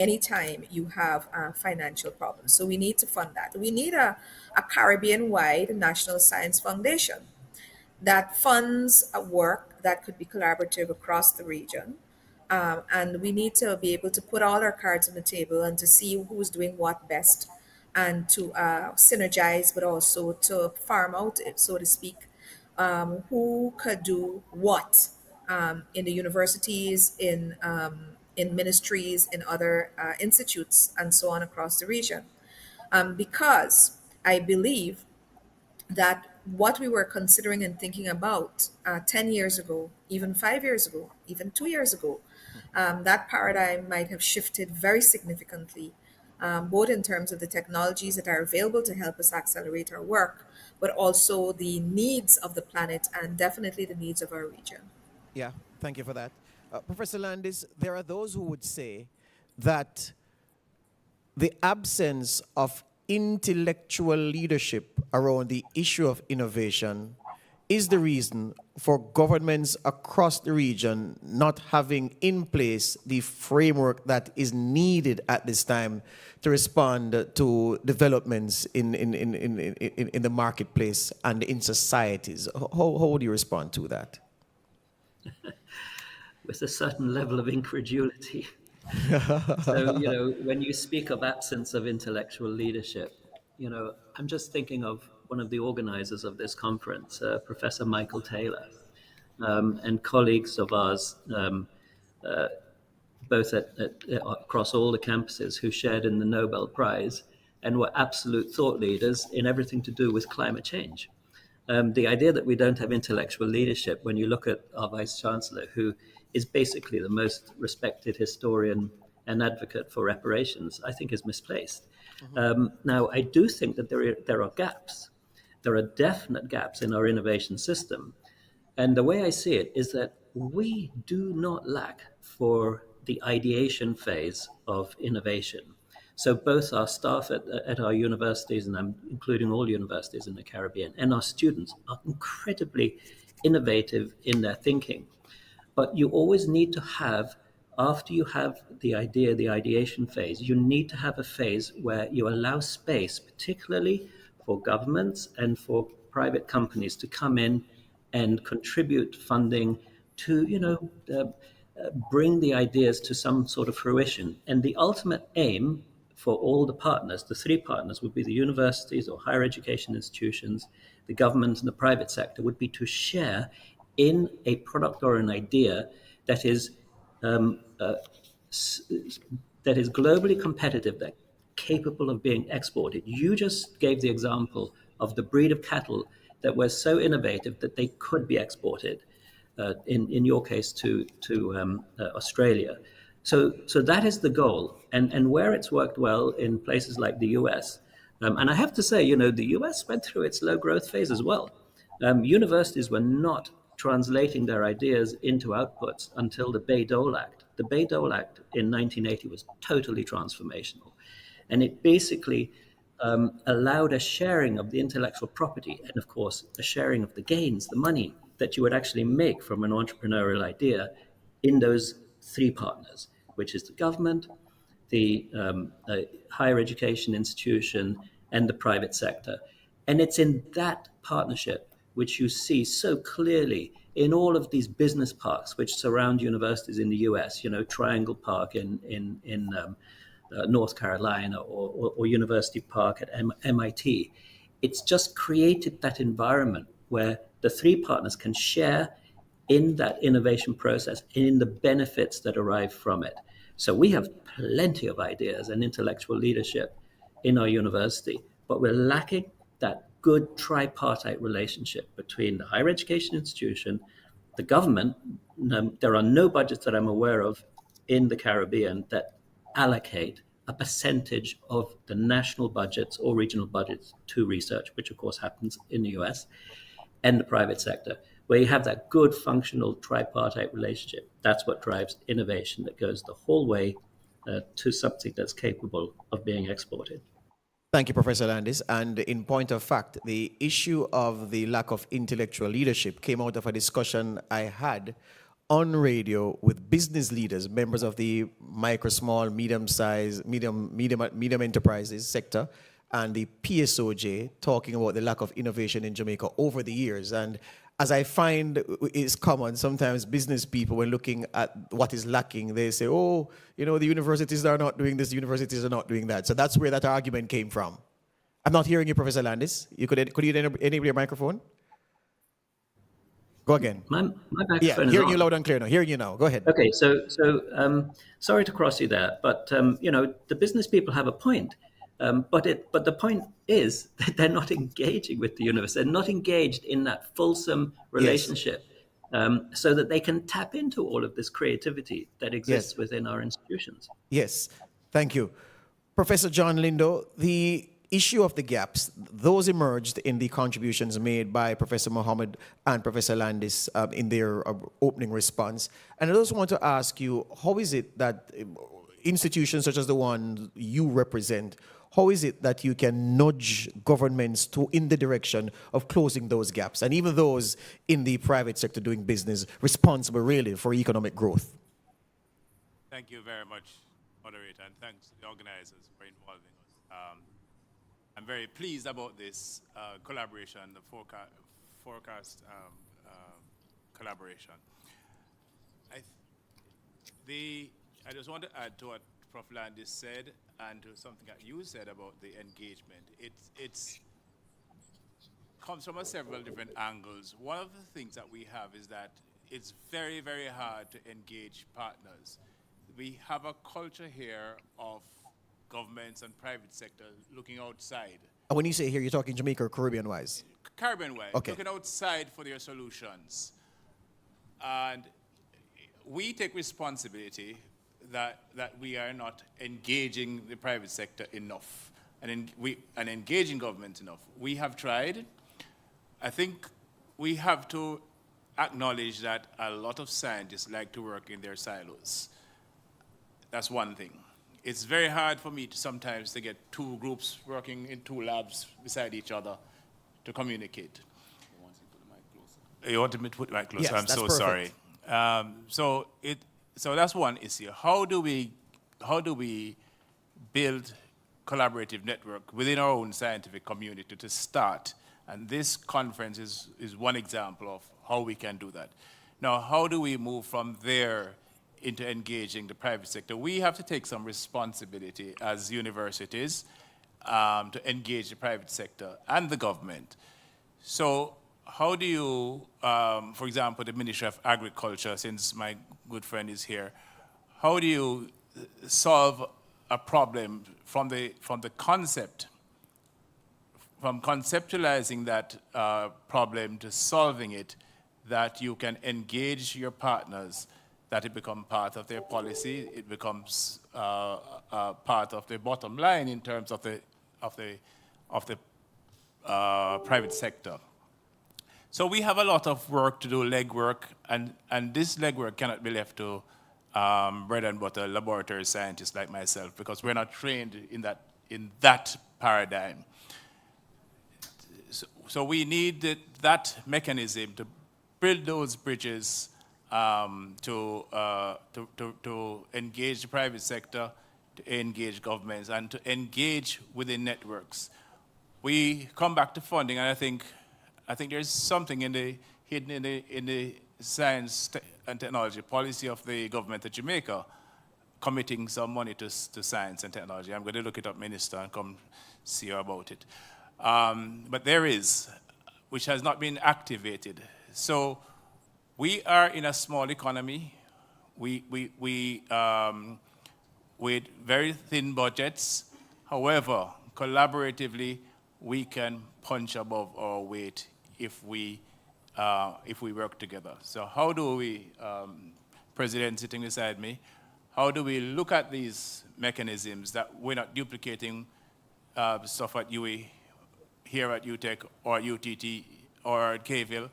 anytime you have financial problems. So we need to fund that. We need a Caribbean-wide national science foundation that funds a work that could be collaborative across the region. And we need to be able to put all our cards on the table and to see who's doing what best and to synergize, but also to farm out, so to speak, who could do what in the universities, in ministries, in other institutes, and so on across the region. Because I believe that what we were considering and thinking about 10 years ago, even 5 years ago, even 2 years ago, that paradigm might have shifted very significantly, both in terms of the technologies that are available to help us accelerate our work, but also the needs of the planet and definitely the needs of our region. Yeah, thank you for that. Professor Landis, there are those who would say that the absence of intellectual leadership around the issue of innovation is the reason for governments across the region not having in place the framework that is needed at this time to respond to developments in the marketplace and in societies. How would you respond to that? With a certain level of incredulity. So, when you speak of absence of intellectual leadership, I'm just thinking of one of the organizers of this conference, Professor Michael Taylor, and colleagues of ours, both across all the campuses, who shared in the Nobel Prize and were absolute thought leaders in everything to do with climate change. The idea that we don't have intellectual leadership, when you look at our Vice Chancellor, who is basically the most respected historian and advocate for reparations, I think is misplaced. Now, I do think that there are gaps. There are definite gaps in our innovation system. And the way I see it is that we do not lack for the ideation phase of innovation. So both our staff at our universities, and I'm including all universities in the Caribbean, and our students are incredibly innovative in their thinking. But you always need to have, after you have the idea, the ideation phase, you need to have a phase where you allow space, particularly for governments and for private companies, to come in and contribute funding to, bring the ideas to some sort of fruition. And the ultimate aim for all the partners, the three partners, would be the universities or higher education institutions, the government and the private sector, would be to share in a product or an idea that is globally competitive, that capable of being exported. You just gave the example of the breed of cattle that were so innovative that they could be exported. In your case to Australia. So that is the goal. And where it's worked well in places like the US, and I have to say, the US went through its low growth phase as well. Universities were not translating their ideas into outputs until the Bayh-Dole Act. The Bayh-Dole Act in 1980 was totally transformational. And it basically allowed a sharing of the intellectual property and, of course, a sharing of the gains, the money that you would actually make from an entrepreneurial idea in those three partners, which is the government, the higher education institution, and the private sector. And it's in that partnership which you see so clearly in all of these business parks which surround universities in the US, Triangle Park in North Carolina or University Park at MIT. It's just created that environment where the three partners can share in that innovation process, in the benefits that arrive from it. So we have plenty of ideas and intellectual leadership in our university, but we're lacking that good tripartite relationship between the higher education institution, the government. There are no budgets that I'm aware of in the Caribbean that allocate a percentage of the national budgets or regional budgets to research, which of course happens in the US, and the private sector, where you have that good functional tripartite relationship. That's what drives innovation that goes the whole way to something that's capable of being exported. Thank you, Professor Landis. And in point of fact, the issue of the lack of intellectual leadership came out of a discussion I had on radio with business leaders, members of the micro, small, medium enterprises sector, and the PSOJ, talking about the lack of innovation in Jamaica over the years. And as I find is common, sometimes business people, when looking at what is lacking, they say, oh, the universities are not doing this, the universities are not doing that. So that's where that argument came from. I'm not hearing you, Professor Landis. Could you enable your microphone? Go again. My Yeah, microphone is hearing on. you loud and clear now. Hearing you now. Go ahead. Okay, so sorry to cross you there, but the business people have a point. But the point is that they're not engaging with the universe. They're not engaged in that fulsome relationship, so that they can tap into all of this creativity that exists within our institutions. Yes, thank you. Professor John Lindo, the issue of the gaps, those emerged in the contributions made by Professor Mohamed and Professor Landis in their opening response. And I also want to ask you, how is it that institutions such as the one you represent, how is it that you can nudge governments in the direction of closing those gaps, and even those in the private sector doing business responsible really for economic growth? Thank you very much, Moderator, and thanks to the organizers for involving us. I'm very pleased about this collaboration, the forecast collaboration. I just want to add to what Prof. Landis said and to something that you said about the engagement. It's comes from several different angles. One of the things that we have is that it's very, very hard to engage partners. We have a culture here of governments and private sector looking outside. And when you say here, you're talking Jamaica or Caribbean-wise? Caribbean-wise, okay. Looking outside for their solutions. And we take responsibility that we are not engaging the private sector enough and engaging government enough. We have tried. I think we have to acknowledge that a lot of scientists like to work in their silos. That's one thing. It's very hard for me sometimes to get two groups working in two labs beside each other to communicate. You want me to put the mic closer? Yes, I'm so perfect. sorry. So that's one issue. How do we build collaborative network within our own scientific community to start? And this conference is one example of how we can do that. Now, how do we move from there into engaging the private sector? We have to take some responsibility as universities to engage the private sector and the government. So how do you, for example, the Ministry of Agriculture, since my good friend is here, how do you solve a problem from the concept, from conceptualizing that problem to solving it, that you can engage your partners, that it becomes part of their policy, it becomes part of the bottom line in terms of the private sector. So we have a lot of work to do, legwork, and this legwork cannot be left to bread and butter laboratory scientists like myself, because we're not trained in that paradigm. So we need that mechanism to build those bridges to engage the private sector, to engage governments, and to engage within networks. We come back to funding, and I think there's something hidden in the science and technology policy of the government of Jamaica, committing some money to science and technology. I'm going to look it up, Minister, and come see you about it. But there is, which has not been activated. So we are in a small economy. We with very thin budgets. However, collaboratively, we can punch above our weight if we work together. So how do we, President sitting beside me, how do we look at these mechanisms that we're not duplicating stuff at UE, here at UTech or UTT or at KVille?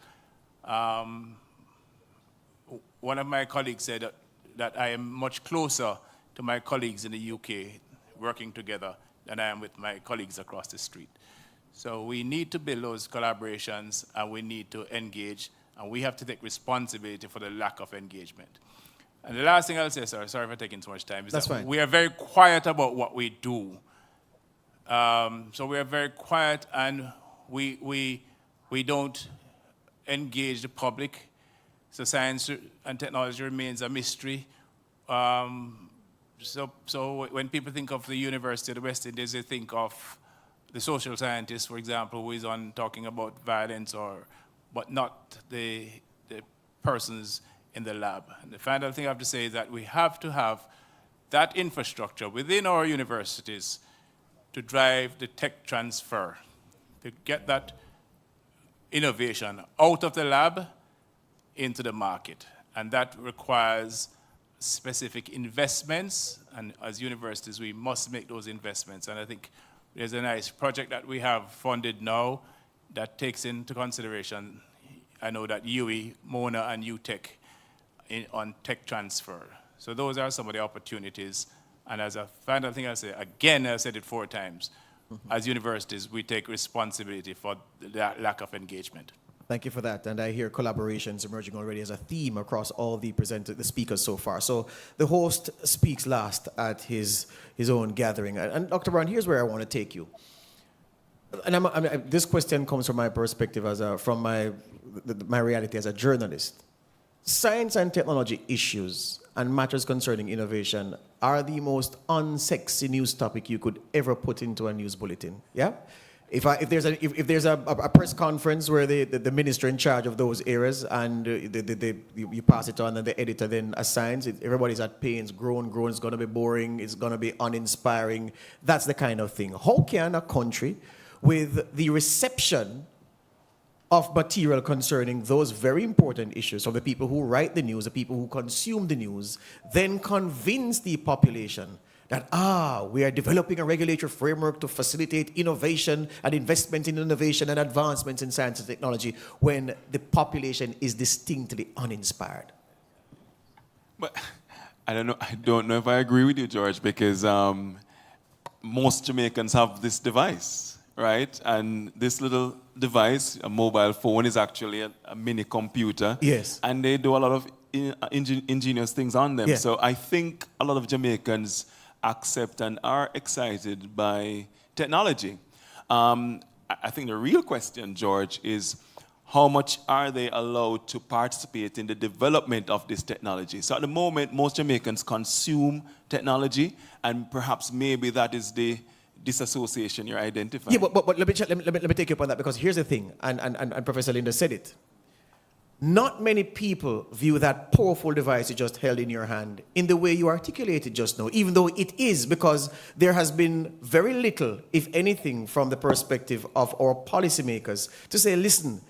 One of my colleagues said that I am much closer to my colleagues in the UK working together than I am with my colleagues across the street. So we need to build those collaborations, and we need to engage, And we have to take responsibility for the lack of engagement. And the last thing I'll say, sorry for taking too much time, is That's that fine. we are very quiet about what we do. So we are very quiet, and we don't engage the public. So science and technology remains a mystery. So when people think of the University of the West Indies, they think of the social scientist, for example, who is on talking about violence, but not the persons in the lab. And the final thing I have to say is that we have to have that infrastructure within our universities to drive the tech transfer, to get that innovation out of the lab into the market. And that requires specific investments, and as universities, we must make those investments. And I think there's a nice project that we have funded now that takes into consideration, I know that UE, Mona, and UTech on tech transfer. So those are some of the opportunities. And as a final thing I'll say, again, I've said it 4 times, as universities, we take responsibility for that lack of engagement. Thank you for that. And I hear collaborations emerging already as a theme across all the speakers so far. So the host speaks last at his own gathering. And Dr. Brown, here's where I want to take you. And this question comes from my perspective from my reality as a journalist. Science and technology issues and matters concerning innovation are the most unsexy news topic you could ever put into a news bulletin. Yeah? If there's a press conference where the minister in charge of those areas and you pass it on and the editor then assigns it, everybody's at pains, groan, it's going to be boring, it's going to be uninspiring. That's the kind of thing. How can a country with the reception of material concerning those very important issues from the people who write the news, the people who consume the news, then convince the population that, we are developing a regulatory framework to facilitate innovation and investment in innovation and advancements in science and technology when the population is distinctly uninspired? But I don't know if I agree with you, George, because most Jamaicans have this device, right? And this little device, a mobile phone, is actually a mini computer. Yes. And they do a lot of ingenious things on them. Yeah. So I think a lot of Jamaicans accept and are excited by technology. I think the real question, George, is how much are they allowed to participate in the development of this technology? So at the moment, most Jamaicans consume technology, and perhaps maybe that is the disassociation you're identifying. Yeah, but let me take you up on that, because here's the thing, and Professor Lindo said it. Not many people view that powerful device you just held in your hand in the way you articulated just now, even though it is, because there has been very little, if anything, from the perspective of our policymakers to say, listen,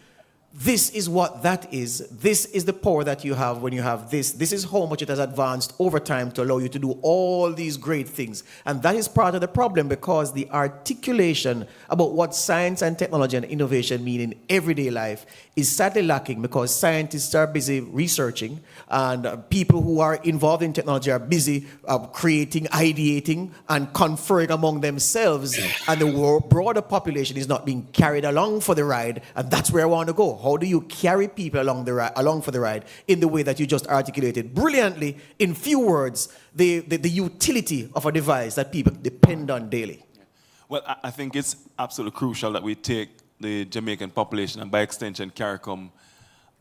this is what that is. This is the power that you have when you have this. This is how much it has advanced over time to allow you to do all these great things. And that is part of the problem, because the articulation about what science and technology and innovation mean in everyday life is sadly lacking, because scientists are busy researching and people who are involved in technology are busy creating, ideating, and conferring among themselves. And the broader population is not being carried along for the ride. And that's where I want to go. How do you carry people along for the ride in the way that you just articulated brilliantly in few words, the utility of a device that people depend on daily? Well, I think it's absolutely crucial that we take the Jamaican population, and by extension CARICOM,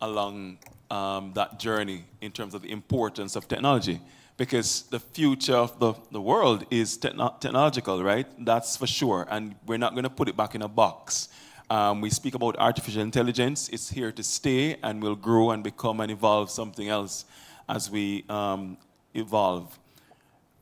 along that journey in terms of the importance of technology. Because the future of the world is technological, right? That's for sure. And we're not going to put it back in a box. We speak about artificial intelligence. It's here to stay and will grow and become and evolve something else as we evolve.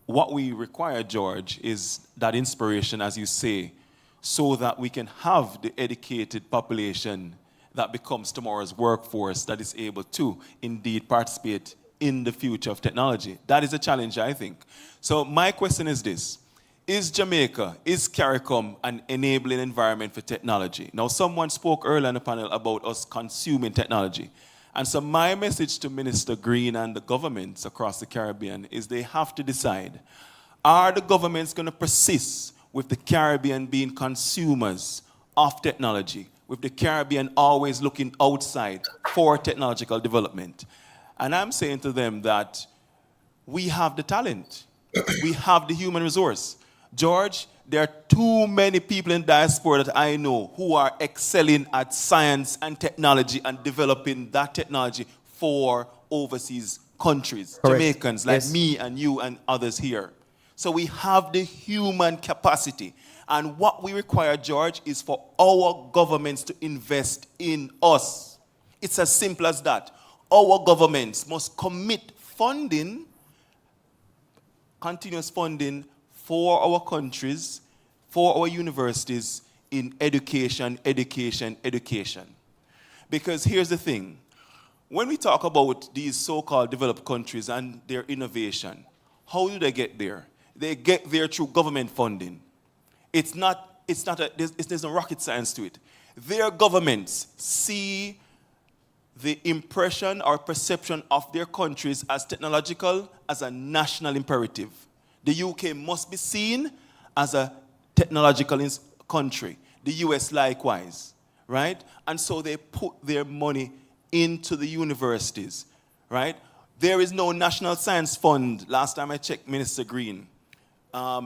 What we require, George, is that inspiration, as you say, so that we can have the educated population that becomes tomorrow's workforce that is able to indeed participate in the future of technology. That is a challenge, I think. So my question is this. Is Jamaica, is CARICOM an enabling environment for technology? Now, someone spoke earlier on the panel about us consuming technology. And so my message to Minister Green and the governments across the Caribbean is they have to decide, are the governments going to persist with the Caribbean being consumers of technology? with the Caribbean always looking outside for technological development. And I'm saying to them that we have the talent. We have the human resource. George, there are too many people in diaspora that I know who are excelling at science and technology and developing that technology for overseas countries, Correct. Jamaicans like Yes. me and you and others here. So we have the human capacity. And what we require, George, is for our governments to invest in us. It's as simple as that. Our governments must commit funding, continuous funding for our countries, for our universities in education, education, education. Because here's the thing. When we talk about these so-called developed countries and their innovation, how do they get there? They get there through government funding. There's no rocket science to it. Their governments see the impression or perception of their countries as technological as a national imperative. The UK must be seen as a technological country. The US likewise, right? And so they put their money into the universities, right? There is no national science fund, last time I checked, Minister Green,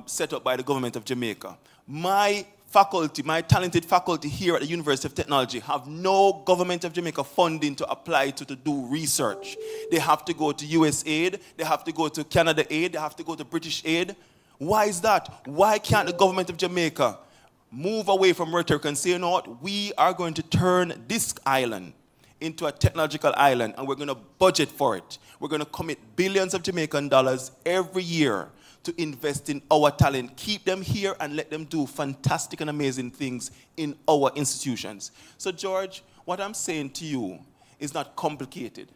set up by the government of Jamaica. My faculty, my talented faculty here at the University of Technology have no government of Jamaica funding to apply to do research. They have to go to US aid, they have to go to Canada aid, they have to go to British aid. Why is that? Why can't the government of Jamaica move away from rhetoric and say, you know what, we are going to turn this island into a technological island and we're going to budget for it. We're going to commit billions of Jamaican dollars every year to invest in our talent, keep them here and let them do fantastic and amazing things in our institutions. So George, what I'm saying to you is not complicated.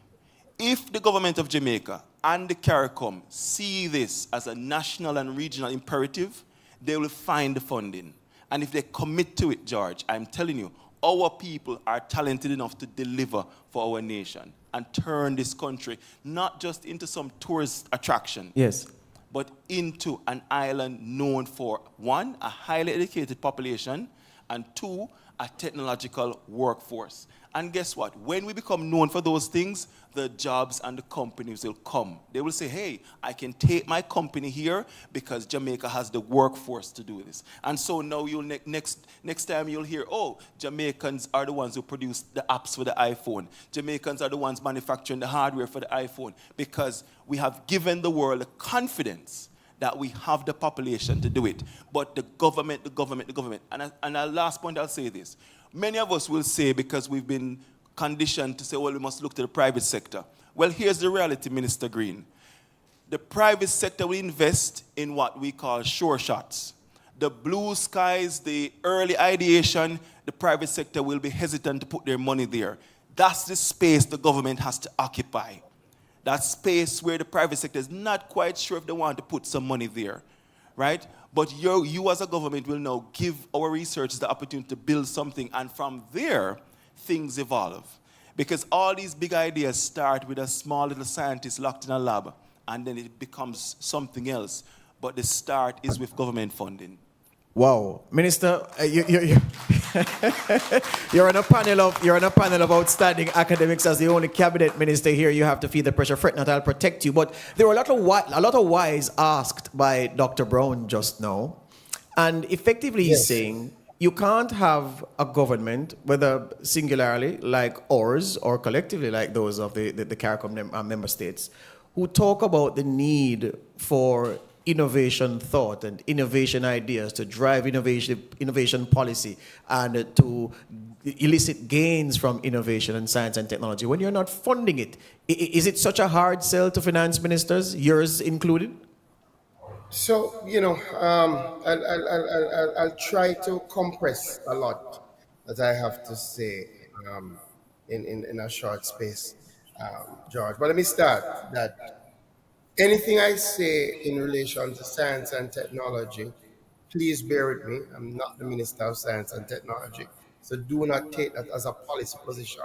If the government of Jamaica and the CARICOM see this as a national and regional imperative, they will find the funding. And if they commit to it, George, I'm telling you, our people are talented enough to deliver for our nation and turn this country not just into some tourist attraction, Yes. but into an island known for, one, a highly educated population, and two, a technological workforce. And guess what? When we become known for those things, the jobs and the companies will come. They will say, hey, I can take my company here because Jamaica has the workforce to do this. And so now you'll next time you'll hear, oh, Jamaicans are the ones who produce the apps for the iPhone. Jamaicans are the ones manufacturing the hardware for the iPhone, because we have given the world the confidence that we have the population to do it. But the government. And the last point I'll say this. Many of us will say, because we've been conditioned to say, well, we must look to the private sector. Well, here's the reality, Minister Green. The private sector will invest in what we call sure shots. The blue skies, the early ideation, the private sector will be hesitant to put their money there. That's the space the government has to occupy. That space where the private sector is not quite sure if they want to put some money there, right? But you as a government will now give our researchers the opportunity to build something, and from there, things evolve. Because all these big ideas start with a small little scientist locked in a lab, and then it becomes something else. But the start is with government funding. Wow, Minister, you're on a panel of outstanding academics. As the only cabinet minister here, you have to feel the pressure. Fret not, I'll protect you. But there were a lot of whys asked by Dr. Brown just now, and effectively he's saying you can't have a government, whether singularly like ours or collectively like those of the CARICOM member states, who talk about the need for innovation thought and innovation ideas to drive innovation policy and to elicit gains from innovation and science and technology, when you're not funding it. Is it such a hard sell to finance ministers, yours included? So, I'll try to compress a lot that I have to say in a short space, George. But let me start that anything I say in relation to science and technology, please bear with me. I'm not the Minister of Science and Technology. So do not take that as a policy position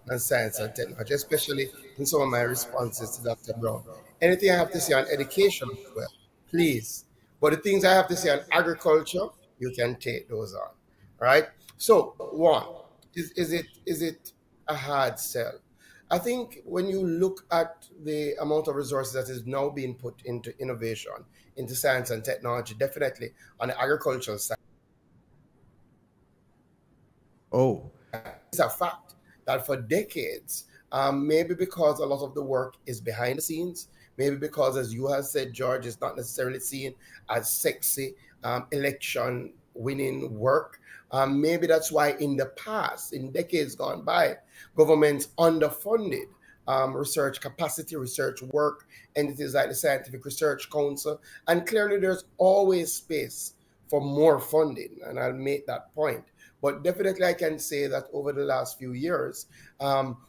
on science and technology, especially in some of my responses to Dr. Brown. Anything I have to say on education as well, please. But the things I have to say on agriculture, you can take those on. Right? So, one, Is it a hard sell? I think when you look at the amount of resources that is now being put into innovation, into science and technology, definitely on the agricultural side, Oh, it's a fact that for decades, maybe because a lot of the work is behind the scenes, maybe because, as you have said, George, is not necessarily seen as sexy election winning work. Maybe that's why in the past, in decades gone by, governments underfunded research capacity, research work, entities like the Scientific Research Council. And clearly, there's always space for more funding. And I'll make that point. But definitely, I can say that over the last few years,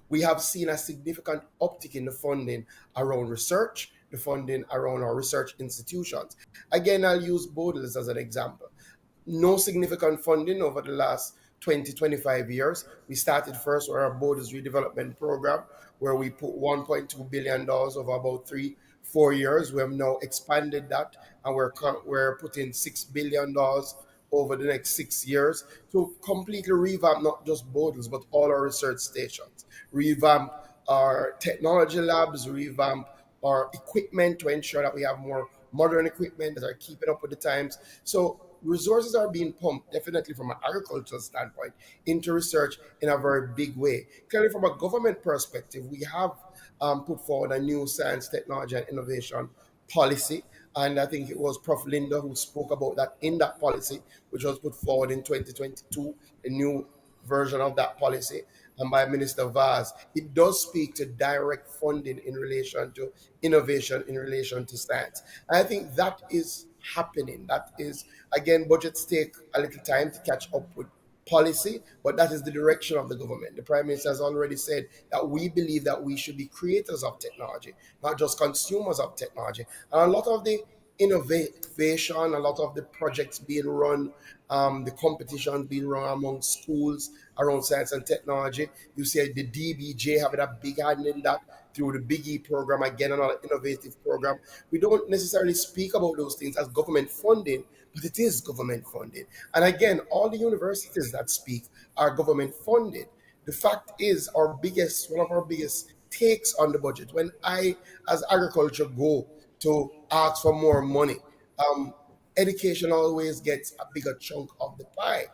we have seen a significant uptick in the funding around research, the funding around our research institutions. Again, I'll use Bodles as an example. No significant funding over the last 20, 25 years. We started first with our Borders Redevelopment Program, where we put $1.2 billion over about 3, 4 years. We have now expanded that, and we're putting $6 billion over the next 6 years to completely revamp not just Borders, but all our research stations, revamp our technology labs, revamp our equipment to ensure that we have more modern equipment that are keeping up with the times. So resources are being pumped, definitely from an agricultural standpoint, into research in a very big way. Clearly, from a government perspective, we have put forward a new science, technology, and innovation policy. And I think it was Prof. Lindo who spoke about that in that policy, which was put forward in 2022, a new version of that policy, and by Minister Vaz. It does speak to direct funding in relation to innovation, in relation to science. And I think that is happening. That is, again, budgets take a little time to catch up with policy, but that is the direction of the government. The Prime Minister has already said that we believe that we should be creators of technology, not just consumers of technology. And a lot of the innovation, a lot of the projects being run, the competitions being run among schools around science and technology. You see the DBJ having a big hand in that through the Big E program, again, another innovative program. We don't necessarily speak about those things as government funding, but it is government funding. And again, all the universities that speak are government funded. The fact is, one of our biggest takes on the budget, when I, as agriculture, go to ask for more money, um, education always gets a bigger chunk of the pie.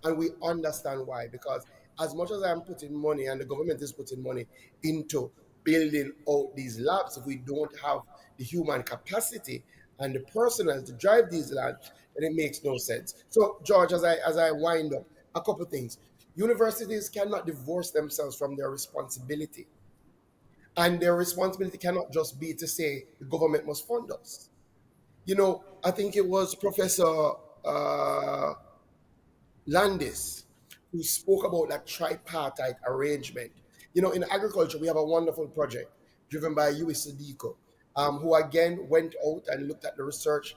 And we understand why, because as much as I'm putting money and the government is putting money into building out these labs, if we don't have the human capacity and the personnel to drive these labs, then it makes no sense. So, George, as I wind up, a couple of things. Universities cannot divorce themselves from their responsibility. And their responsibility cannot just be to say the government must fund us. I think it was Professor uh, Landis who spoke about that tripartite arrangement. In agriculture, we have a wonderful project driven by US Sadico, who again went out and looked at the research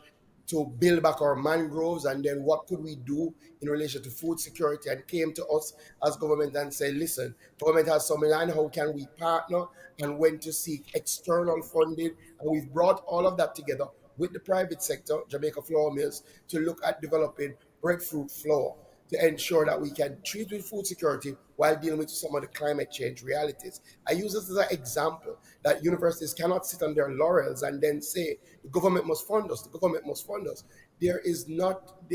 to build back our mangroves, and then what could we do in relation to food security, and came to us as government and said, listen, government has some land, how can we partner, and went to seek external funding. And we've brought all of that together with the private sector, Jamaica Flour Mills, to look at developing breadfruit flour to ensure that we can treat with food security while dealing with some of the climate change realities. I use this as an example that universities cannot sit on their laurels and then say, the government must fund us, the government must fund us. There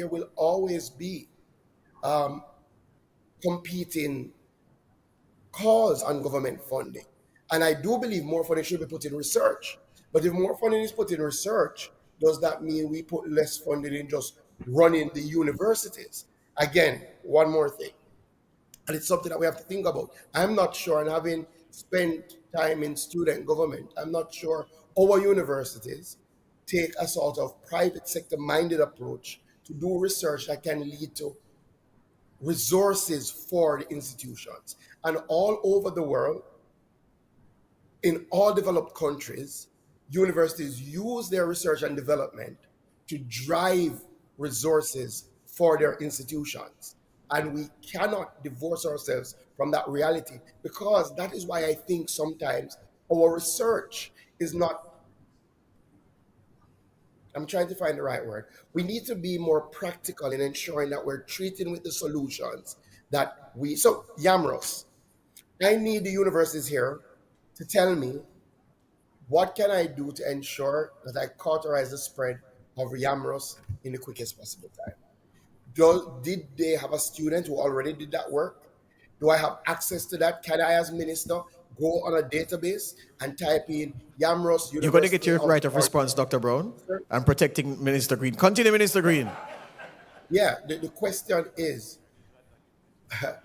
will always be um, competing calls on government funding. And I do believe more funding should be put in research. But if more funding is put in research, does that mean we put less funding in just running the universities? Again, one more thing, and it's something that we have to think about. I'm not sure, and having spent time in student government, I'm not sure our universities take a sort of private sector minded approach to do research that can lead to resources for the institutions. And all over the world, in all developed countries, universities use their research and development to drive resources for their institutions. And we cannot divorce ourselves from that reality, because that is why I think sometimes our research is not, I'm trying to find the right word. We need to be more practical in ensuring that we're treating with the solutions that so Yamros, I need the universities here to tell me what can I do to ensure that I cauterize the spread of Yamros in the quickest possible time. Did they have a student who already did that work? Do I have access to that? Can I, as minister, go on a database and type in Yamros University? You're going to get your right of response, Dr. Brown. I'm protecting Minister Green. Continue, Minister Green. Yeah, the question is,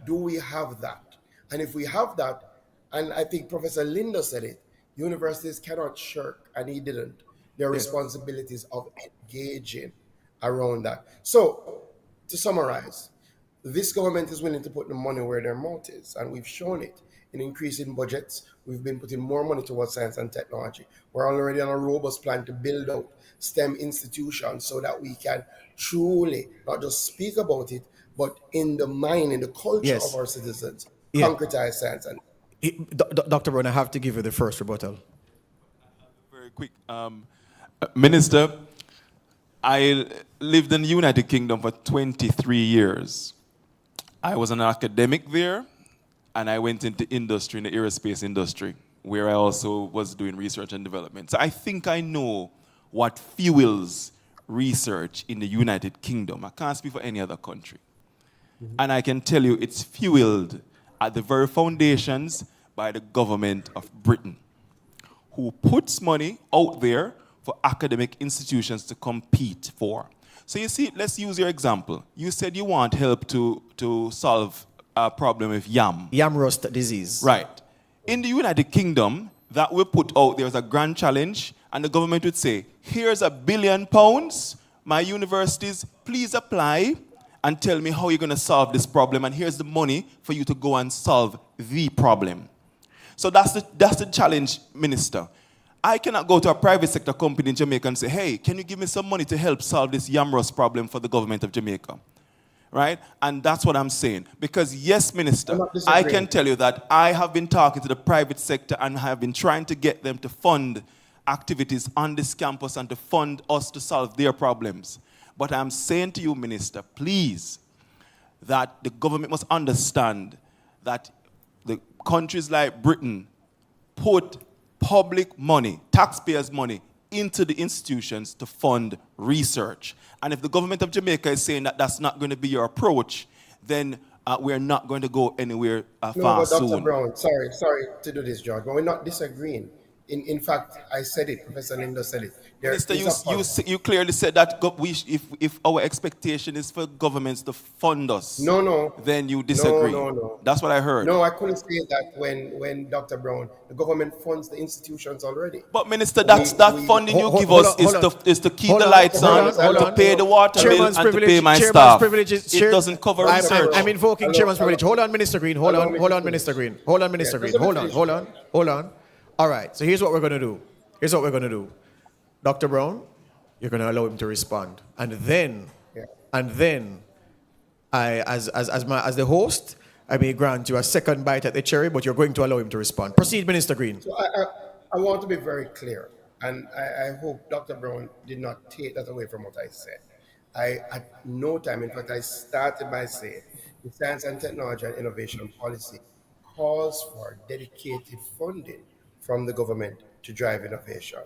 do we have that? And if we have that, and I think Professor Lindo said it, universities cannot shirk, and he didn't, their responsibilities of engaging around that. So, to summarize, this government is willing to put the money where their mouth is, and we've shown it in increasing budgets. We've been putting more money towards science and technology. We're already on a robust plan to build out STEM institutions so that we can truly not just speak about it, but in the mind, in the culture of our citizens, concretize science. And Dr. Brown, I have to give you the first rebuttal. Very quick. Minister, I lived in the United Kingdom for 23 years. I was an academic there, and I went into industry, in the aerospace industry, where I also was doing research and development. So I think I know what fuels research in the United Kingdom. I can't speak for any other country. And I can tell you it's fueled at the very foundations by the government of Britain, who puts money out there for academic institutions to compete for. So you see, let's use your example. You said you want help to solve a problem with yam. Yam rust disease. Right. In the United Kingdom, that we put out there as a grand challenge, and the government would say, here's £1 billion, my universities, please apply and tell me how you're going to solve this problem, and here's the money for you to go and solve the problem. So that's the challenge, Minister. I cannot go to a private sector company in Jamaica and say, hey, can you give me some money to help solve this yam rust problem for the government of Jamaica? Right? And that's what I'm saying. Because yes, Minister, I can tell you that I have been talking to the private sector and have been trying to get them to fund activities on this campus and to fund us to solve their problems. But I'm saying to you, Minister, please, that the government must understand that the countries like Britain put public money, taxpayers' money, into the institutions to fund research. And if the government of Jamaica is saying that that's not going to be your approach, then we're not going to go anywhere far soon. Dr. Brown, sorry to do this, George, but we're not disagreeing. In fact, I said it, Professor Lindo said it. Minister, you clearly said that if our expectation is for governments to fund us, then you disagree. No. That's what I heard. No, I couldn't say that when Dr. Brown, the government funds the institutions already. But Minister, that funding you give us is to keep the lights on, to pay the water bill, and to pay my staff. It doesn't cover research. I'm invoking chairman's privilege. Hold on, Minister Green. Hold on, Minister Green. Hold on. All right, so here's what we're going to do. Dr. Brown, you're going to allow him to respond. And then I, as the host, I may grant you a second bite at the cherry, but you're going to allow him to respond. Proceed, Minister Green. So I want to be very clear, and I hope Dr. Brown did not take that away from what I said. At no time, in fact, I started by saying the science and technology and innovation policy calls for dedicated funding from the government to drive innovation.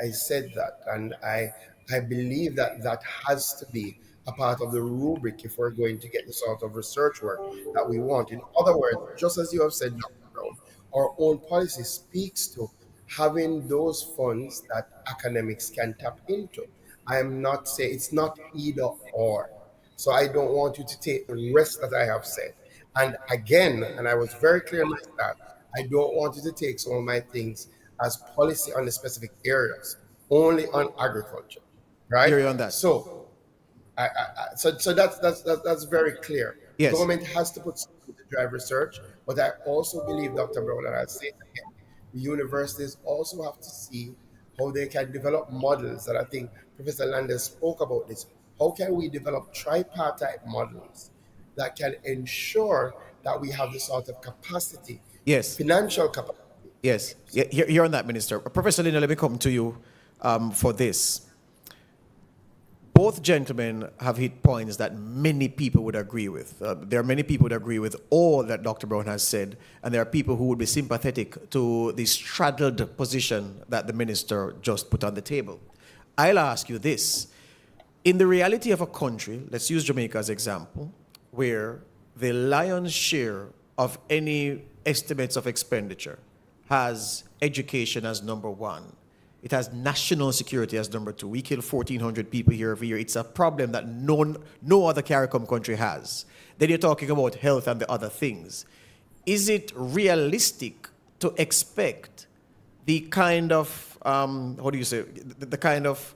I said that, and I believe that has to be a part of the rubric if we're going to get the sort of research work that we want. In other words, just as you have said, Dr. Brown, our own policy speaks to having those funds that academics can tap into. I am not saying it's not either or. So I don't want you to take the rest that I have said. And again, and I was very clear in my start, I don't want you to take some of my things as policy on the specific areas, only on agriculture, right? Carry on that. So, so that's very clear. Yes. The government has to put something to drive research, but I also believe, Dr. Brown, and I'll say it again, the universities also have to see how they can develop models, and I think Professor Landis spoke about this. How can we develop tripartite models that can ensure that we have the sort of capacity, financial capacity? Yes, you're on that, Minister. Professor Lindo, let me come to you for this. both gentlemen have hit points that many people would agree with. There are many people who would agree with all that Dr. Brown has said, and there are people who would be sympathetic to the straddled position that the minister just put on the table. I'll ask you this. In the reality of a country, let's use Jamaica as example, where the lion's share of any estimates of expenditure has education as number one. It has national security as number two. We kill 1,400 people here every year. It's a problem that no other CARICOM country has. Then you're talking about health and the other things. Is it realistic to expect the kind of, the kind of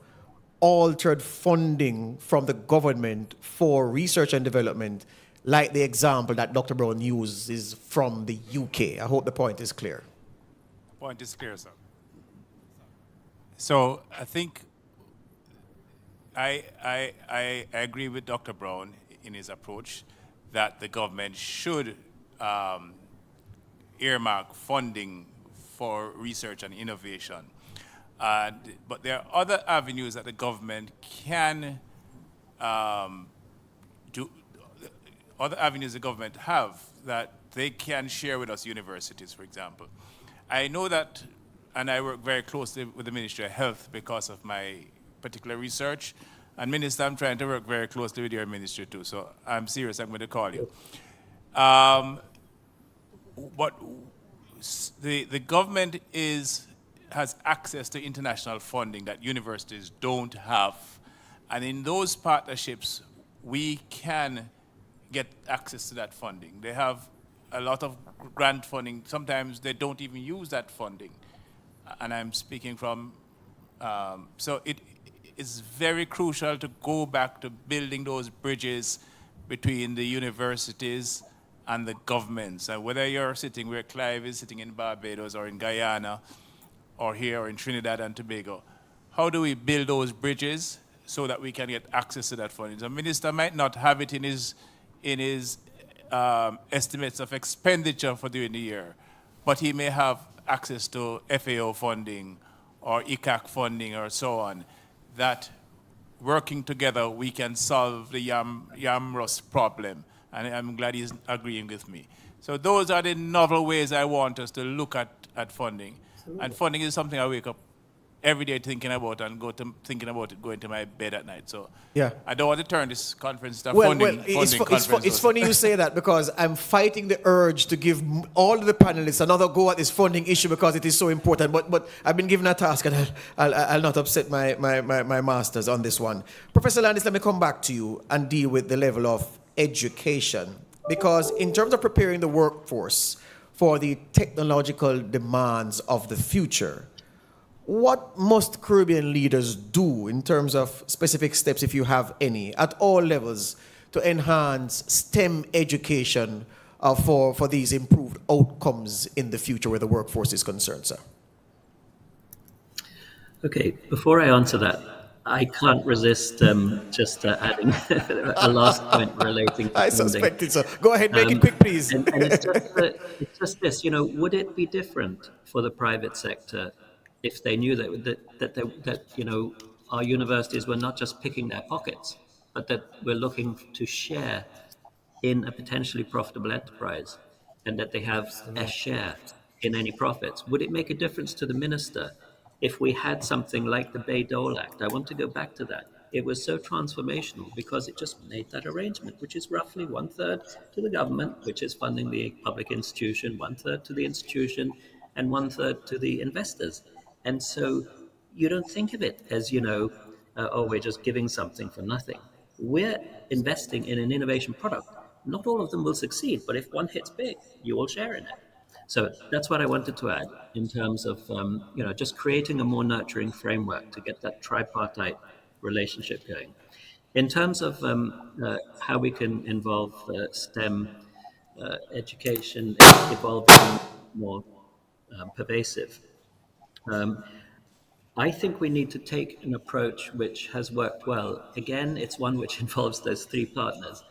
altered funding from the government for research and development, like the example that Dr. Brown uses from the UK? I hope the point is clear. Point is clear, sir. So I think I agree with Dr. Brown in his approach that the government should earmark funding for research and innovation. But there are other avenues that the government can do, other avenues the government have that they can share with us universities, for example. I know that, and I work very closely with the Ministry of Health because of my particular research. And Minister, I'm trying to work very closely with your ministry too, so I'm serious, I'm going to call you. But the government has access to international funding that universities don't have. And in those partnerships, we can get access to that funding. They have a lot of grant funding. Sometimes they don't even use that funding. And I'm speaking from, so it is very crucial to go back to building those bridges between the universities and the governments. And whether you're sitting where Clive is sitting in Barbados or in Guyana or here or in Trinidad and Tobago, how do we build those bridges so that we can get access to that funding? The minister might not have it in his estimates of expenditure for during the year, but he may have access to FAO funding or ECAC funding or so on, that working together we can solve the yam rust problem. And I'm glad he's agreeing with me. So those are the novel ways I want us to look at funding. Absolutely. And funding is something I wake up every day thinking about and thinking about it going to my bed at night. So yeah, I don't want to turn this conference to funding conference. It's funny you say that, because I'm fighting the urge to give all of the panelists another go at this funding issue because it is so important. But I've been given a task, and I'll not upset my masters on this one. Professor Landis, let me come back to you and deal with the level of education, because in terms of preparing the workforce for the technological demands of the future, what must Caribbean leaders do in terms of specific steps, if you have any, at all levels, to enhance STEM education for these improved outcomes in the future where the workforce is concerned, sir? Okay, before I answer that, I can't resist just adding a last point relating to I funding. suspected so. Go ahead, make it quick, please. And it's just this, would it be different for the private sector if they knew that our universities were not just picking their pockets, but that we're looking to share in a potentially profitable enterprise, and that they have a share in any profits? Would it make a difference to the minister if we had something like the Bay-Dole Act? I want to go back to that. It was so transformational because it just made that arrangement, which is roughly 1/3 to the government, which is funding the public institution, 1/3 to the institution, and 1/3 to the investors. And so you don't think of it as, oh, we're just giving something for nothing. We're investing in an innovation product. Not all of them will succeed, but if one hits big, you will share in it. So that's what I wanted to add in terms of, just creating a more nurturing framework to get that tripartite relationship going. In terms of how we can involve STEM education evolving more pervasive, I think we need to take an approach which has worked well. Again, it's one which involves those three partners.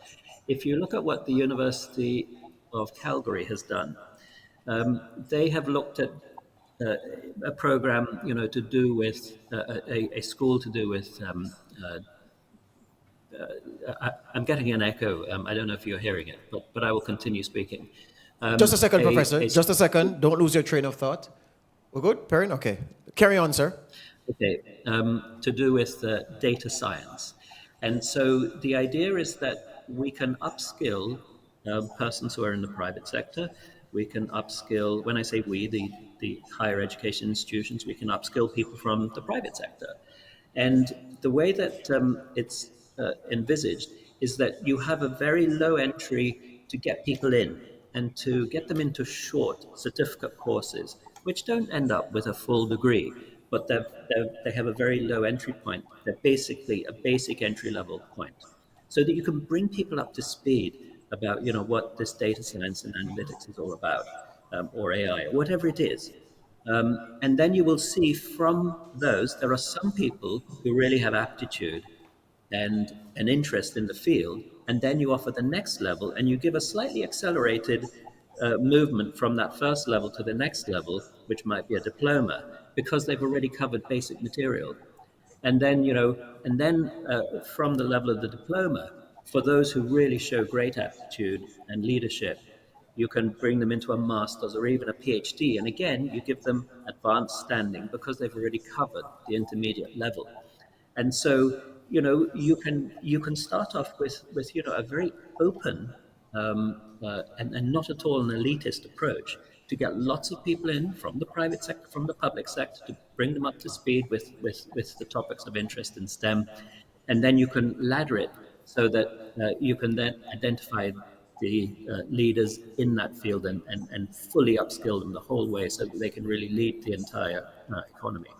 If you look at what the University of Calgary has done, they have looked at a program, to do with a school to do with I'm getting an echo. I don't know if you're hearing it, but I will continue speaking. Just a second, Professor. A Just a second. Don't lose your train of thought. We're good, Perrin? Okay. Carry on, sir. Okay, to do with data science. And so the idea is that we can upskill persons who are in the private sector. We can upskill, when I say we, the higher education institutions, we can upskill people from the private sector. And the way that it's envisaged is that you have a very low entry to get people in and to get them into short certificate courses, which don't end up with a full degree, but they have a very low entry point. They're basically a basic entry level point, so that you can bring people up to speed about what this data science and analytics is all about, or AI, or whatever it is. And then you will see from those, there are some people who really have aptitude and an interest in the field. And then you offer the next level and you give a slightly accelerated movement from that first level to the next level, which might be a diploma, because they've already covered basic material. And then, from the level of the diploma, for those who really show great aptitude and leadership, you can bring them into a master's or even a PhD. And again, you give them advanced standing because they've already covered the intermediate level. And so, you can start off with a very open and not at all an elitist approach to get lots of people in from the private sector, from the public sector, to bring them up to speed with the topics of interest in STEM. And then you can ladder it so that you can then identify the leaders in that field and fully upskill them the whole way so that they can really lead the entire economy.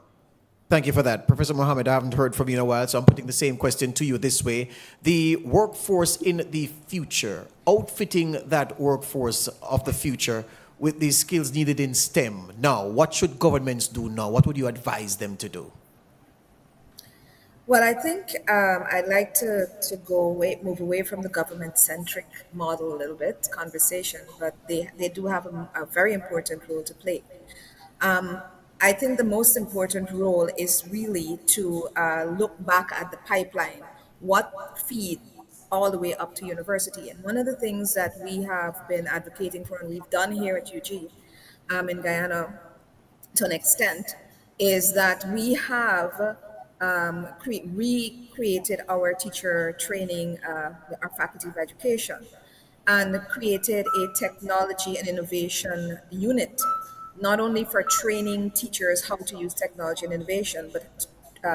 Thank you for that. Professor Mohamed, I haven't heard from you in a while, so I'm putting the same question to you this way. The workforce in the future, outfitting that workforce of the future with the skills needed in STEM. Now, what should governments do now? What would you advise them to do? Well, I think I'd like to move away from the government-centric model a little bit, conversation, but they do have a very important role to play. I think the most important role is really to look back at the pipeline, what feeds all the way up to university. And one of the things that we have been advocating for, and we've done here at UG in Guyana to an extent, is that we have recreated our teacher training, our faculty of education, and created a technology and innovation unit, not only for training teachers how to use technology and innovation, but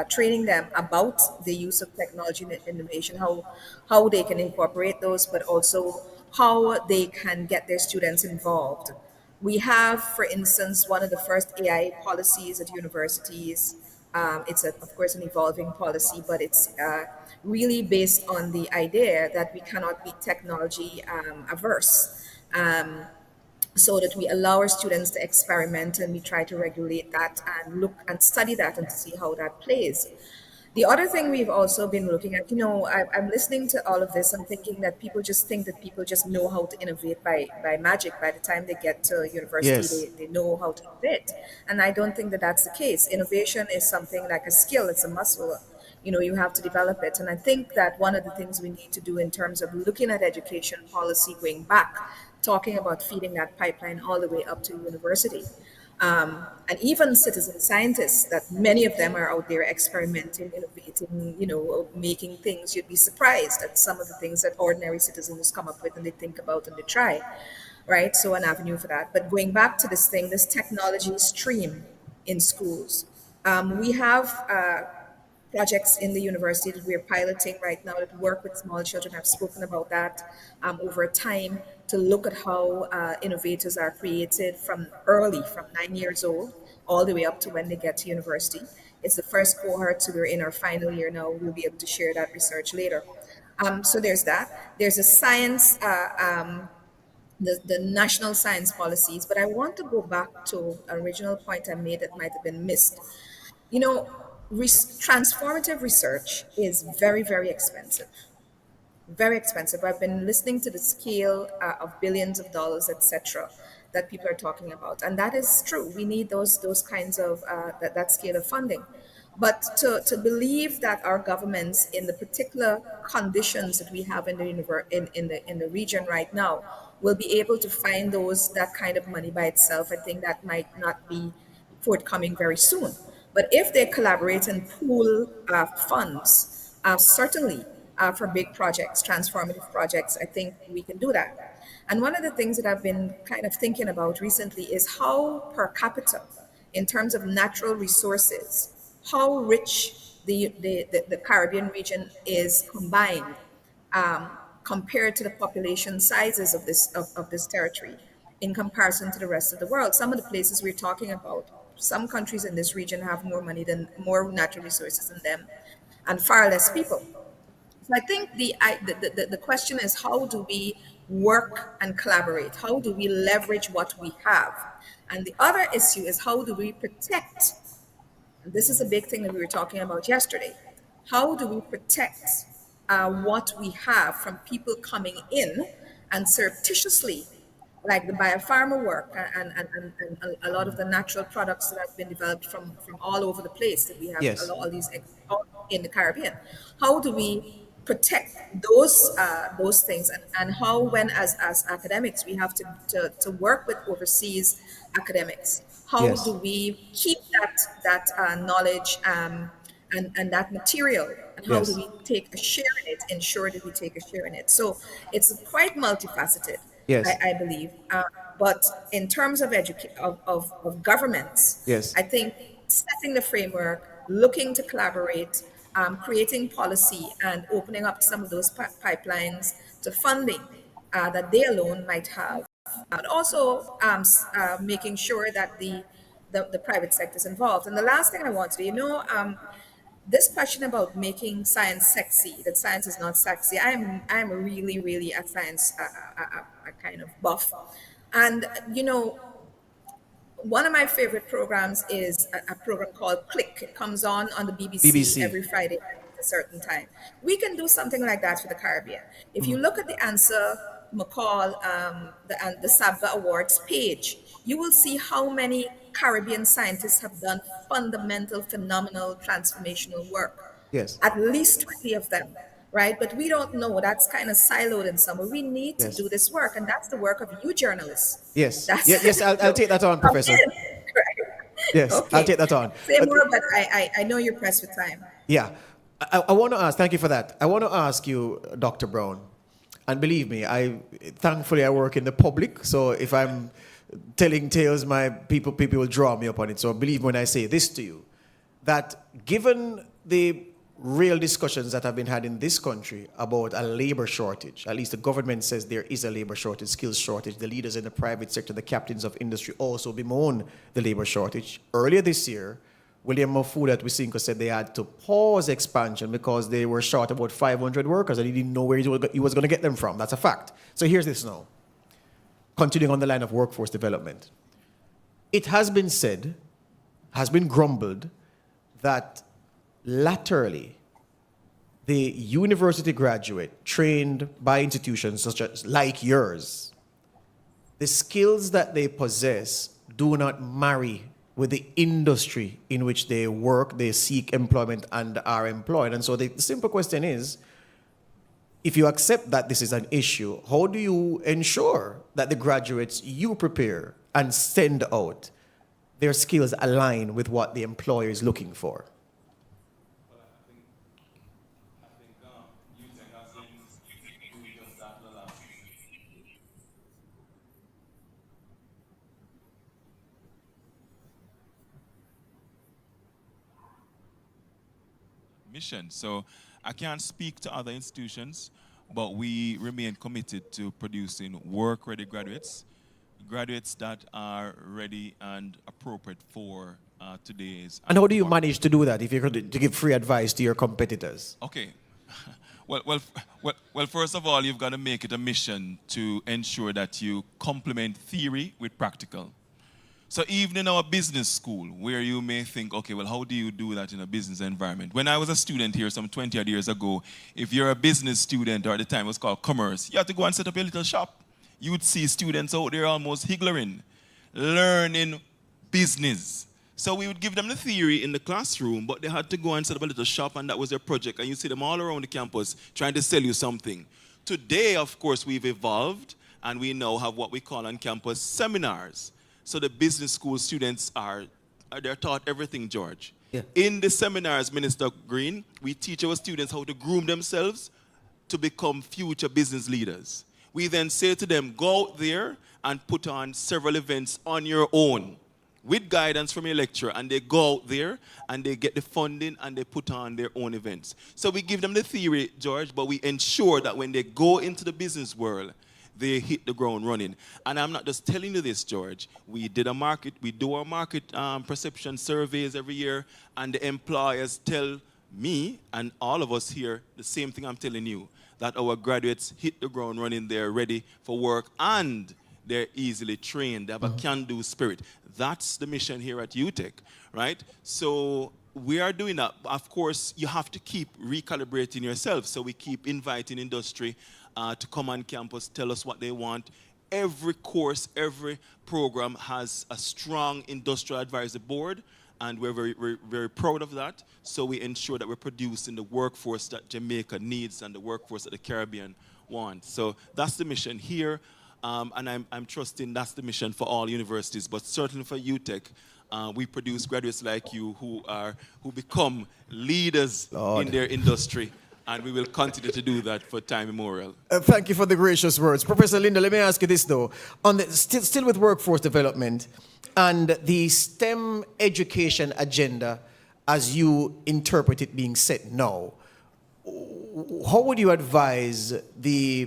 training them about the use of technology and innovation, how they can incorporate those, but also how they can get their students involved. We have, for instance, one of the first AI policies at universities. Of course, an evolving policy, but it's really based on the idea that we cannot be technology averse. So that we allow our students to experiment and we try to regulate that and look and study that and to see how that plays. The other thing we've also been looking at, I'm listening to all of this. I'm thinking that people just think that people just know how to innovate by magic. By the time they get to university, Yes. they know how to innovate. And I don't think that that's the case. Innovation is something like a skill, it's a muscle. You have to develop it. And I think that one of the things we need to do in terms of looking at education policy going back, talking about feeding that pipeline all the way up to university. And even citizen scientists, that many of them are out there experimenting, innovating, making things. You'd be surprised at some of the things that ordinary citizens come up with and they think about and they try, right? So an avenue for that. But going back to this technology stream in schools, we have projects in the university that we're piloting right now that work with small children. I've spoken about that over time to look at how innovators are created from 9 years old, all the way up to when they get to university. It's the first cohort, so we're in our final year now. We'll be able to share that research later. So there's that. There's a science, the national science policies, but I want to go back to an original point I made that might have been missed. You know, transformative research is very, very expensive. Very expensive. I've been listening to the scale of billions of dollars, etc., that people are talking about, and that is true. We need those kinds of that scale of funding. But to believe that our governments, in the particular conditions that we have in the in the region right now, will be able to find those that kind of money by itself, I think that might not be forthcoming very soon. But if they collaborate and pool funds, certainly for big projects, transformative projects, I think we can do that. And one of the things that I've been kind of thinking about recently is how per capita, in terms of natural resources, how rich the Caribbean region is combined, compared to the population sizes of this territory in comparison to the rest of the world. Some of the places we're talking about, some countries in this region have more natural resources than them, and far less people. So I think the question is, how do we work and collaborate? How do we leverage what we have? And the other issue is, how do we protect? And this is a big thing that we were talking about yesterday. How do we protect what we have from people coming in and surreptitiously, like the biopharma work and a lot of the natural products that have been developed from all over the place that we have a Yes. lot of these all in the Caribbean. How do we protect those things, and how, when as academics we have to work with overseas academics, how do Yes. we keep that knowledge, and that material, and how do Yes. we take a share in it, ensure that we take a share in it? So it's quite multifaceted, Yes. I believe. But in terms of of governments, Yes. I think setting the framework, looking to collaborate, creating policy, and opening up some of those pipelines to funding that they alone might have, and also making sure that the private sector is involved. And the last thing I want to do, this question about making science sexy, that science is not sexy. I'm really, really a science a kind of buff. And one of my favorite programs is a program called Click. It comes on the BBC BBC. every Friday at a certain time. We can do something like that for the Caribbean. If you look at the Answer McCall, the SABVA Awards page, you will see how many Caribbean scientists have done fundamental, phenomenal, transformational work. Yes. At least 20 of them, right? But we don't know. That's kind of siloed in somewhere. We need to Yes. do this work, and that's the work of you journalists. Yes. That's Yes. I'll take that on, come Professor. in. Right. Yes. I'll Okay. take that on. Say more, but I know you're pressed for time. Yeah. I want to ask, thank you for that. I want to ask you, Dr. Brown, and believe me, thankfully I work in the public, so if I'm telling tales, my people will draw me up on it. So believe me when I say this to you, that given the real discussions that have been had in this country about a labor shortage, at least the government says there is a labor shortage, skills shortage, the leaders in the private sector, the captains of industry also bemoan the labor shortage. Earlier this year, William Mafuda at Wisinko said they had to pause expansion because they were short about 500 workers and he didn't know where he was going to get them from. That's a fact. So here's this now. Continuing on the line of workforce development. It has been said, has been grumbled, that laterally, the university graduate trained by institutions such as like yours, the skills that they possess do not marry with the industry in which they work, they seek employment and are employed. And so the simple question is, if you accept that this is an issue, how do you ensure that the graduates you prepare and send out, their skills align with what the employer is looking for? Mission. So I can't speak to other institutions, but we remain committed to producing work-ready graduates, graduates that are ready and appropriate for today's. And how do you manage to do that if you're going to give free advice to your competitors? Okay. Well, first of all, you've got to make it a mission to ensure that you complement theory with practical. So even in our business school, where you may think, okay, well, how do you do that in a business environment? When I was a student here some 20 odd years ago, if you're a business student, or at the time it was called commerce, you had to go and set up a little shop. You would see students out there almost higgling, learning business. So we would give them the theory in the classroom, but they had to go and set up a little shop, and that was their project. And you see them all around the campus trying to sell you something. Today, of course, we've evolved, and we now have what we call on campus seminars. So the business school students they're taught everything, George. Yeah. In the seminars, Minister Green, we teach our students how to groom themselves to become future business leaders. We then say to them, go out there and put on several events on your own with guidance from your lecturer, and they go out there and they get the funding and they put on their own events. So we give them the theory, George, but we ensure that when they go into the business world, they hit the ground running. And I'm not just telling you this, George. We do our market perception surveys every year, and the employers tell me and all of us here the same thing I'm telling you, that our graduates hit the ground running, they're ready for work, and they're easily trained. They have a can-do spirit. That's the mission here at UTech, right? So we are doing that. Of course, you have to keep recalibrating yourself. So we keep inviting industry to come on campus, tell us what they want. Every course, every program has a strong industrial advisory board, and we're very proud of that. So we ensure that we're producing the workforce that Jamaica needs and the workforce that the Caribbean wants. So that's the mission here. And I'm trusting that's the mission for all universities, but certainly for UTech, we produce graduates like you who become leaders in their industry, and we will continue to do that for time immemorial. Thank you for the gracious words. Professor Lindo, let me ask you this though. Still with workforce development and the STEM education agenda as you interpret it being set now, how would you advise the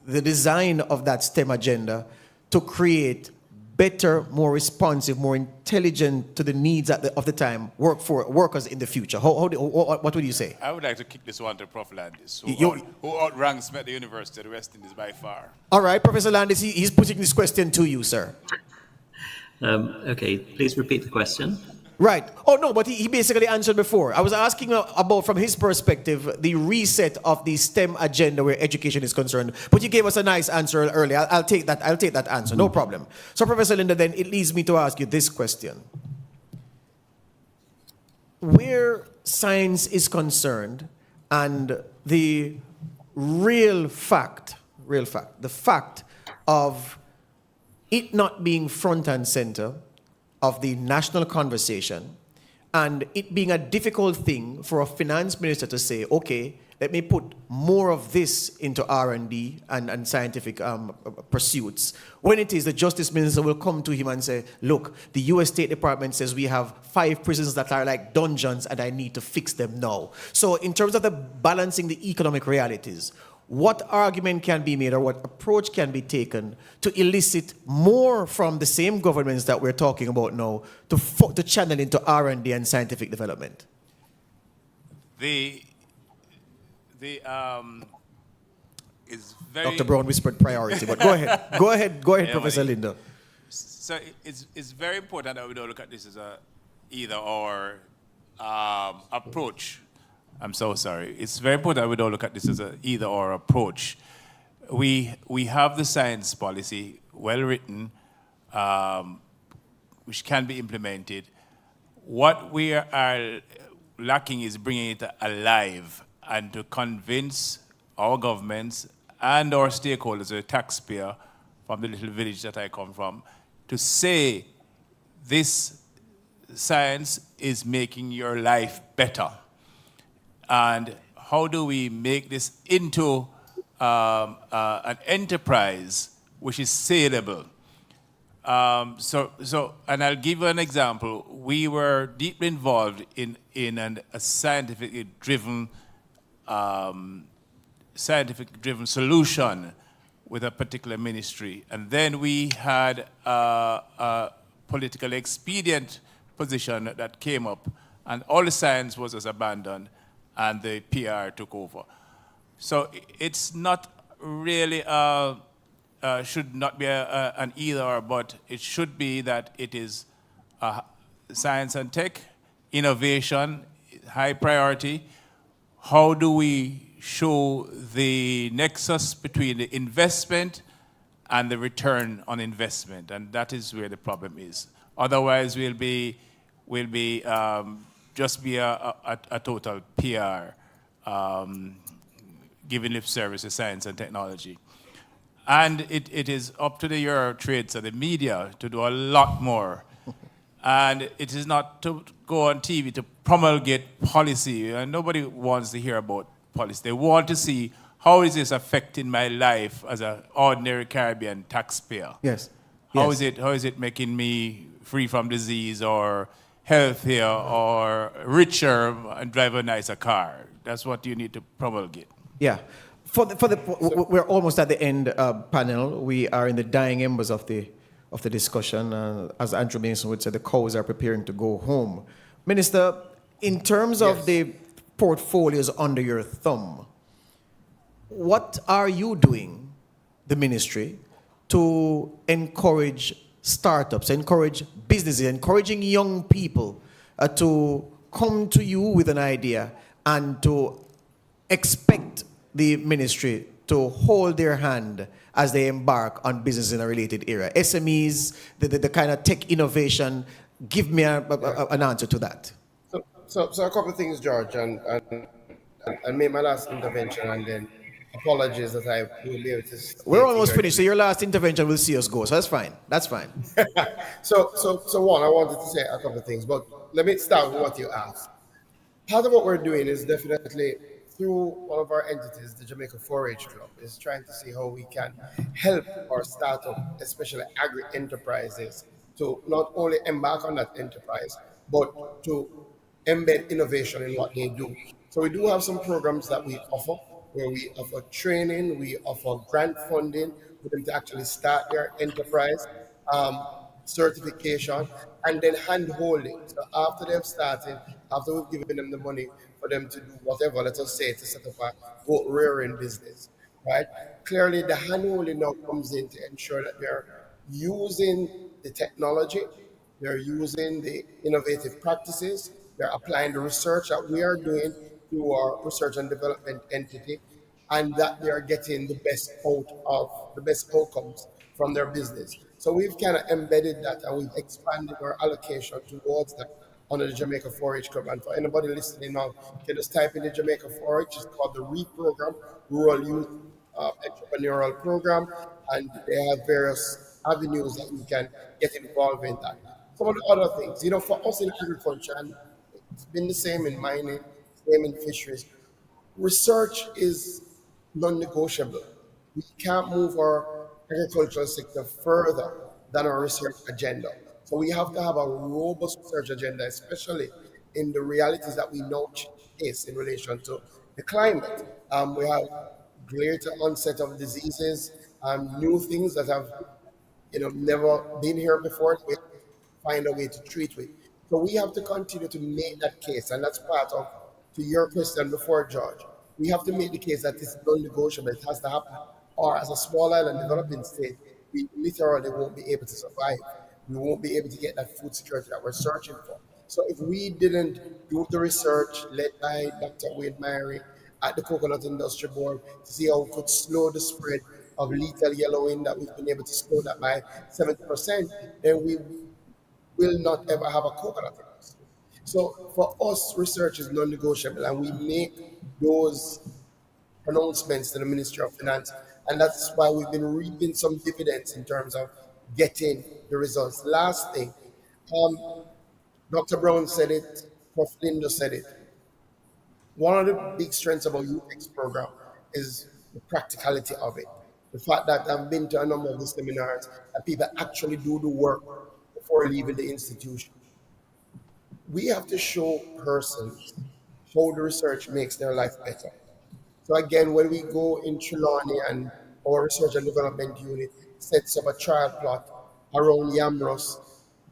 design of that STEM agenda to create better, more responsive, more intelligent to the needs of the time workers in the future? What would you say? I would like to kick this one to Prof. Landis, who outranks me at the University of the West Indies by far. All right, Professor Landis, he's putting this question to you, sir. Okay, please repeat the question. Right. Oh, no, but he basically answered before. I was asking about, from his perspective, the reset of the STEM agenda where education is concerned. But you gave us a nice answer earlier. I'll take that answer. No problem. So, Professor Lindo, then it leads me to ask you this question. Where science is concerned and the the fact of it not being front and center of the national conversation, and it being a difficult thing for a finance minister to say, okay, let me put more of this into R&D and scientific pursuits, when it is the justice minister will come to him and say, look, the US State Department says we have 5 prisons that are like dungeons and I need to fix them now. So in terms of the balancing the economic realities, what argument can be made or what approach can be taken to elicit more from the same governments that we're talking about now to channel into R&D and scientific development? Is very... Dr. Brown whispered priority, but go ahead. Go ahead, yeah, Professor Lindo. So it's very important that we don't look at this as a either-or approach. I'm so sorry. It's very important that we don't look at this as an either-or approach. We have the science policy, well written, which can be implemented. What we are lacking is bringing it alive and to convince our governments and our stakeholders, the taxpayer from the little village that I come from, to say this science is making your life better. And how do we make this into an enterprise which is saleable? And I'll give you an example. We were deeply involved in a scientifically driven solution with a particular ministry. And then we had a politically expedient position that came up, and all the science was abandoned, and the PR took over. So it's not really, should not be an either or, but it should be that it is science and tech, innovation, high priority. How do we show the nexus between the investment and the return on investment? And that is where the problem is. Otherwise, we'll be just be a total PR, um, giving lip service to science and technology. And it is up to the Euro trades and the media to do a lot more. And it is not to go on TV to promulgate policy. And nobody wants to hear about policy. They want to see how is this affecting my life as an ordinary Caribbean taxpayer. Yes. How Yes. is it making me free from disease or healthier or richer and drive a nicer car? That's what you need to promulgate. Yeah. We're almost at the end panel. We are in the dying embers of the discussion. As Andrew Mason would say, the cows are preparing to go home. Minister, in terms of the portfolios under your thumb, what are you doing, the ministry, to encourage startups, encourage businesses, encouraging young people to come to you with an idea and to expect the ministry to hold their hand as they embark on business in a related area? SMEs, the kind of tech innovation. Give me an answer to that. So a couple of things, George, and make my last intervention, and then apologies that I will be able to We're stay almost here. finished, so your last intervention will see us go. So that's fine. That's fine. So one, I wanted to say a couple of things, but let me start with what you asked. Part of what we're doing is definitely through one of our entities, the Jamaica 4-H Club, is trying to see how we can help our startup, especially agri enterprises, to not only embark on that enterprise, but to embed innovation in what they do. So we do have some programs that we offer, where we offer training, we offer grant funding for them to actually start their enterprise, certification, and then hand holding. So after they've started, after we've given them the money for them to do whatever, let us say to set up a goat rearing business, right? Clearly, the hand holding now comes in to ensure that they're using the technology, they're using the innovative practices, they're applying the research that we are doing through our research and development entity, and that they are getting the best outcomes from their business. So we've kind of embedded that, and we've expanded our allocation towards that under the Jamaica 4-H Club. And for anybody listening now, you can just type in the Jamaica 4-H. It's called the REAP program, Rural Youth Entrepreneurial Program, and they have various avenues that you can get involved in that. Some of the other things, for us in agriculture, and it's been the same in mining, same in fisheries, research is non-negotiable. We can't move our agricultural sector further than our research agenda. So we have to have a robust research agenda, especially in the realities that we now face in relation to the climate. We have greater onset of diseases, new things that have never been here before. We have to find a way to treat with. So we have to continue to make that case, and that's part of to your question before, George. We have to make the case that it's non-negotiable. It has to happen. Or as a small island developing state, we literally won't be able to survive. We won't be able to get that food security that we're searching for. So if we didn't do the research led by Dr. Wade Myrie at the Coconut Industry Board to see how we could slow the spread of lethal yellowing, that we've been able to slow that by 70%, then we will not ever have a coconut industry. So for us, research is non-negotiable, and we make those pronouncements to the Ministry of Finance, and that's why we've been reaping some dividends in terms of getting the results. Last thing, Dr. Brown said it, Prof. Lindo said it. One of the big strengths of our UX program is the practicality of it. The fact that I've been to a number of the seminars and people actually do the work before leaving the institution. We have to show persons how the research makes their life better. So again, when we go in Trelawney and our research and development unit sets up a trial plot around Yamros,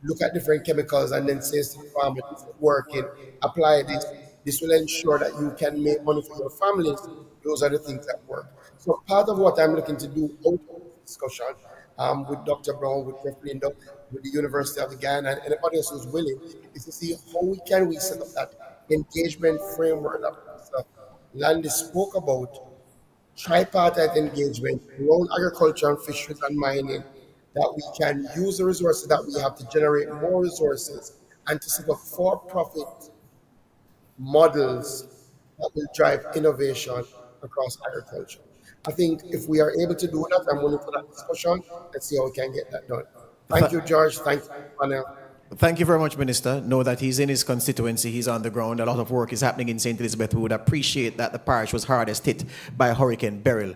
look at different chemicals and then says to the farmer, this is working, apply this. This will ensure that you can make money for your families. Those are the things that work. So part of what I'm looking to do out of this discussion with Dr. Brown, with Prof. Lindo, with the University of Guyana, and anybody else who's willing, is to see how we set up that engagement framework that Mr. Landis spoke about, tripartite engagement around agriculture and fisheries and mining, that we can use the resources that we have to generate more resources and to set up for profit models that will drive innovation across agriculture. I think if we are able to do that, I'm willing for that discussion. Let's see how we can get that done. Thank Th- you, George. Thank you, panel. Thank you very much, Minister. Know that he's in his constituency, he's on the ground. A lot of work is happening in St. Elizabeth. We would appreciate that the parish was hardest hit by Hurricane Beryl.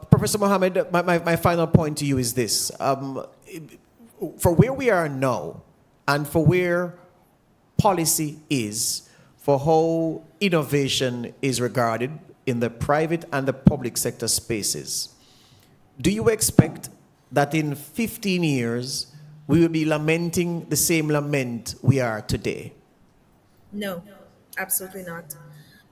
Professor Mohamed, my final point to you is this. For where we are now and for where policy is, for how innovation is regarded in the private and the public sector spaces, do you expect that in 15 years we will be lamenting the same lament we are today? No, absolutely not.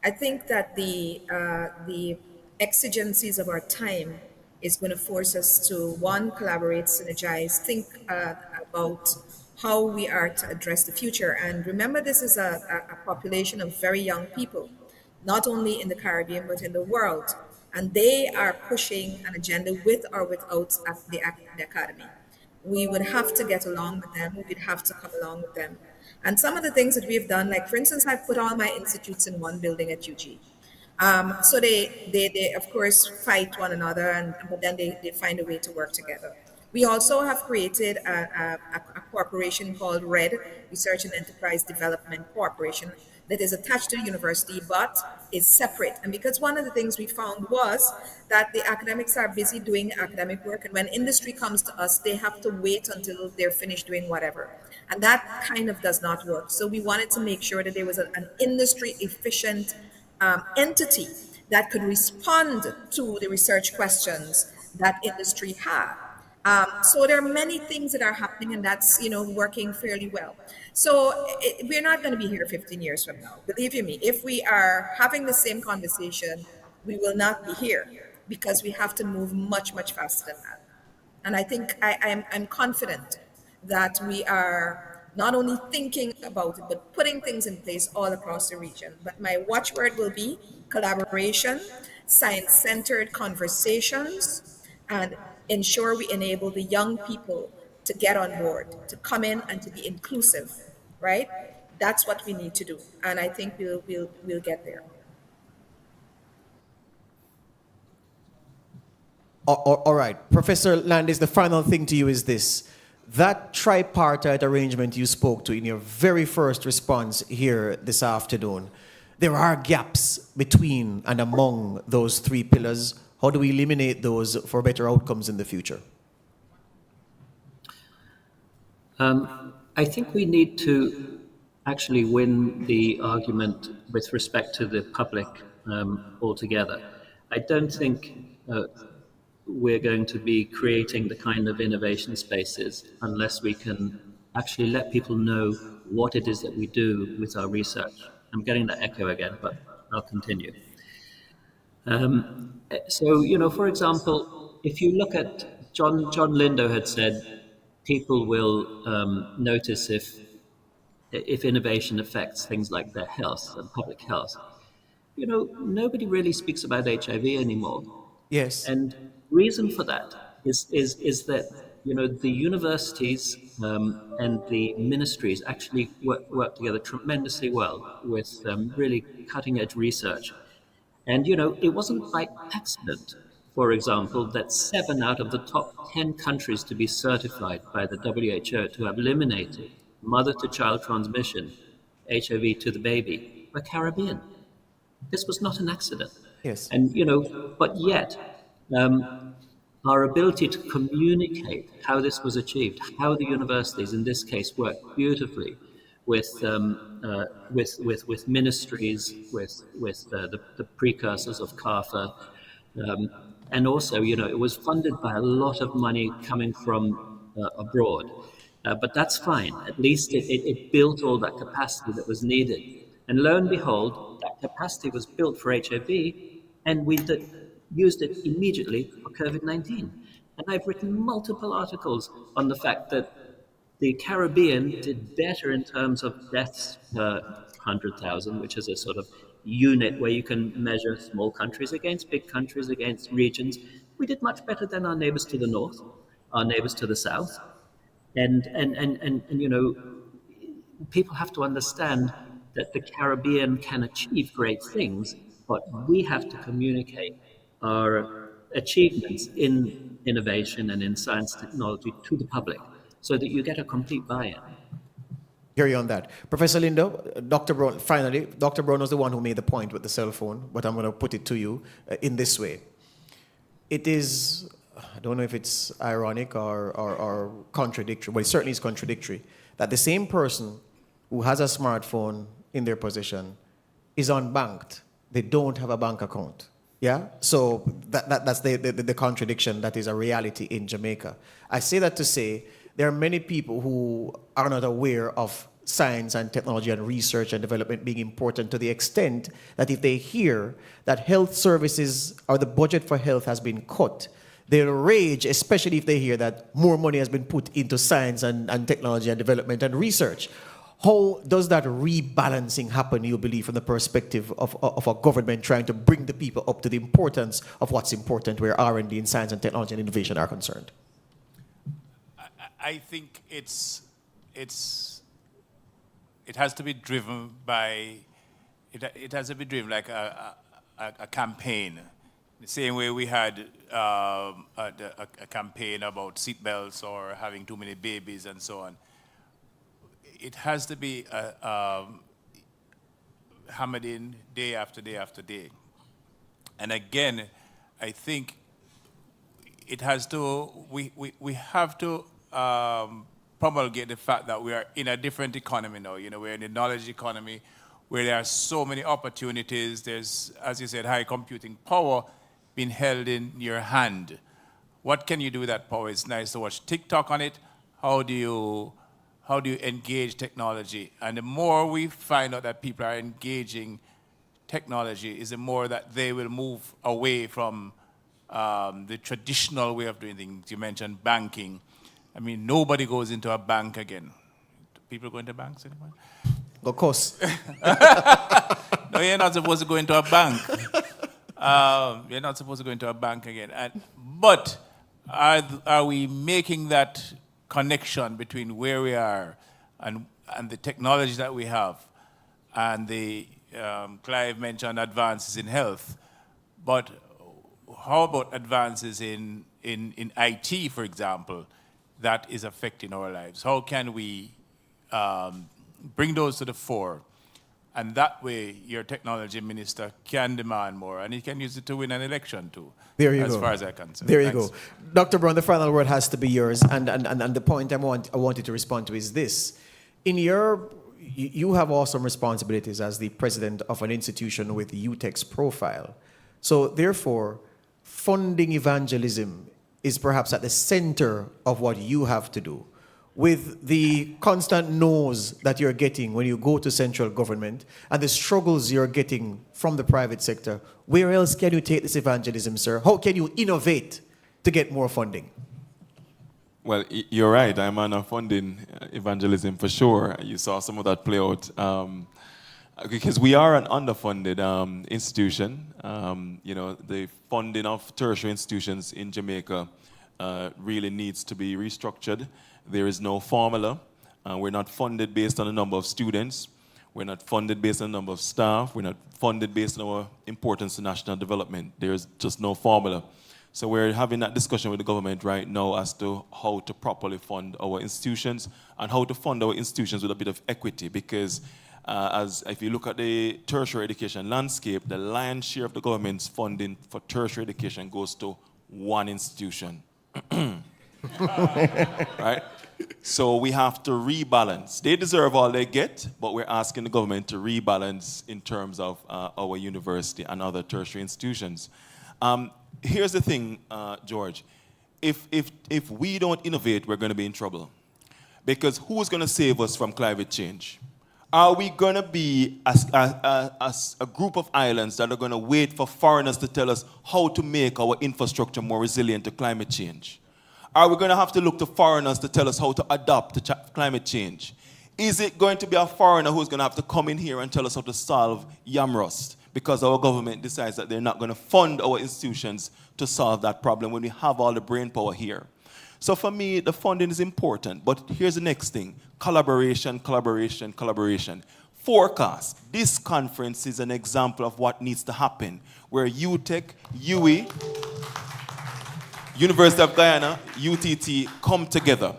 I think that the exigencies of our time is going to force us to one, collaborate, synergize, think about how we are to address the future. And remember, this is a population of very young people, not only in the Caribbean but in the world, and they are pushing an agenda with or without the academy. We would have to get along with them. We'd have to come along with them. And some of the things that we've done, like for instance, I've put all my institutes in one building at UG. So they of course fight one another, but then they find a way to work together. We also have created a corporation called RED, Research and Enterprise Development Corporation, that is attached to the university but is separate. And because one of the things we found was that the academics are busy doing academic work, and when industry comes to us, they have to wait until they're finished doing whatever. And that kind of does not work. So we wanted to make sure that there was an industry efficient entity that could respond to the research questions that industry had. So there are many things that are happening, and that's working fairly well. So we're not going to be here 15 years from now. Believe you me, if we are having the same conversation, we will not be here because we have to move much, much faster than that. And I think I'm confident that we are not only thinking about it, but putting things in place all across the region. But my watchword will be collaboration, science-centered conversations, and ensure we enable the young people to get on board, to come in and to be inclusive, right? That's what we need to do. And I think we'll get there. All right. Professor Landis, the final thing to you is this. That tripartite arrangement you spoke to in your very first response here this afternoon, there are gaps between and among those three pillars. How do we eliminate those for better outcomes in the future? I think we need to actually win the argument with respect to the public altogether. I don't think we're going to be creating the kind of innovation spaces unless we can actually let people know what it is that we do with our research. I'm getting that echo again, but I'll continue. So, for example, if you look at John Lindo had said people will notice if innovation affects things like their health and public health. Nobody really speaks about HIV anymore. Yes. And reason for that is that the universities and the ministries actually work together tremendously well with really cutting edge research. And it wasn't by accident, for example, that 7 out of the top 10 countries to be certified by the WHO to have eliminated mother to child transmission, HIV to the baby, were Caribbean. This was not an accident. Yes. And, but yet, our ability to communicate how this was achieved, how the universities in this case worked beautifully with ministries, with the precursors of CARFA, and also, it was funded by a lot of money coming from abroad. But that's fine. At least it built all that capacity that was needed. And lo and behold, that capacity was built for HIV, and we used it immediately for COVID-19. And I've written multiple articles on the fact that the Caribbean did better in terms of deaths per 100,000, which is a sort of unit where you can measure small countries against big countries, against regions. We did much better than our neighbors to the north. our neighbors to the south. And you know, people have to understand that the Caribbean can achieve great things, but we have to communicate our achievements in innovation and in science technology to the public so that you get a complete buy-in. Hear you on that. Professor Lindo, Dr. Brown, finally, Dr. Brown was the one who made the point with the cell phone, but I'm going to put it to you in this way. It is, I don't know if it's ironic or contradictory, but it certainly is contradictory, that the same person who has a smartphone in their possession is unbanked. They don't have a bank account. Yeah? So that's the contradiction that is a reality in Jamaica. I say that to say there are many people who are not aware of science and technology and research and development being important to the extent that if they hear that health services or the budget for health has been cut, they'll rage, especially if they hear that more money has been put into science and technology and development and research. How does that rebalancing happen, you believe, from the perspective of a government trying to bring the people up to the importance of what's important where R&D in science and technology and innovation are concerned? I think it has to be driven by, it has to be driven like a campaign. The same way we had a campaign about seatbelts or having too many babies and so on. It has to be hammered in day after day after day. And again, I think it has to, we have to promulgate the fact that we are in a different economy now. You know, we're in a knowledge economy where there are so many opportunities. There's, as you said, high computing power being held in your hand. What can you do with that power? It's nice to watch TikTok on it. How do you engage technology? And the more we find out that people are engaging technology, is the more that they will move away from the traditional way of doing things. You mentioned banking. I mean, nobody goes into a bank again. People go into banks anymore? Of course. No, you're not supposed to go into a bank. You're not supposed to go into a bank again. But are we making that connection between where we are and the technology that we have? And the Clive mentioned advances in health, but how about advances in IT, for example, that is affecting our lives? How can we bring those to the fore? And that way, your technology minister can demand more, and he can use it to win an election too. There you as go. far as I'm concerned. There you Thanks. go. Dr. Brown, the final word has to be yours. And the point I wanted to respond to is this. You have awesome responsibilities as the president of an institution with UTEC's profile. So therefore, funding evangelism is perhaps at the center of what you have to do. With the constant no's that you're getting when you go to central government and the struggles you're getting from the private sector, where else can you take this evangelism, sir? How can you innovate to get more funding? Well, you're right. I'm on funding evangelism for sure. You saw some of that play out. Because we are an underfunded institution. You know, the funding of tertiary institutions in Jamaica really needs to be restructured. There is no formula. We're not funded based on the number of students. We're not funded based on the number of staff. We're not funded based on our importance to national development. There's just no formula. So we're having that discussion with the government right now as to how to properly fund our institutions and how to fund our institutions with a bit of equity, because if you look at the tertiary education landscape, the lion's share of the government's funding for tertiary education goes to one institution. Right? So we have to rebalance. They deserve all they get, but we're asking the government to rebalance in terms of our university and other tertiary institutions. Here's the thing, George. If we don't innovate, we're going to be in trouble. Because who's going to save us from climate change? Are we going to be a group of islands that are going to wait for foreigners to tell us how to make our infrastructure more resilient to climate change? Are we going to have to look to foreigners to tell us how to adapt to climate change? Is it going to be a foreigner who's going to have to come in here and tell us how to solve yam rust because our government decides that they're not going to fund our institutions to solve that problem when we have all the brain power here? So for me, the funding is important. But here's the next thing. Collaboration, collaboration, collaboration. Forecast. This conference is an example of what needs to happen, where UTEC, UE, University of Guyana, UTT come together.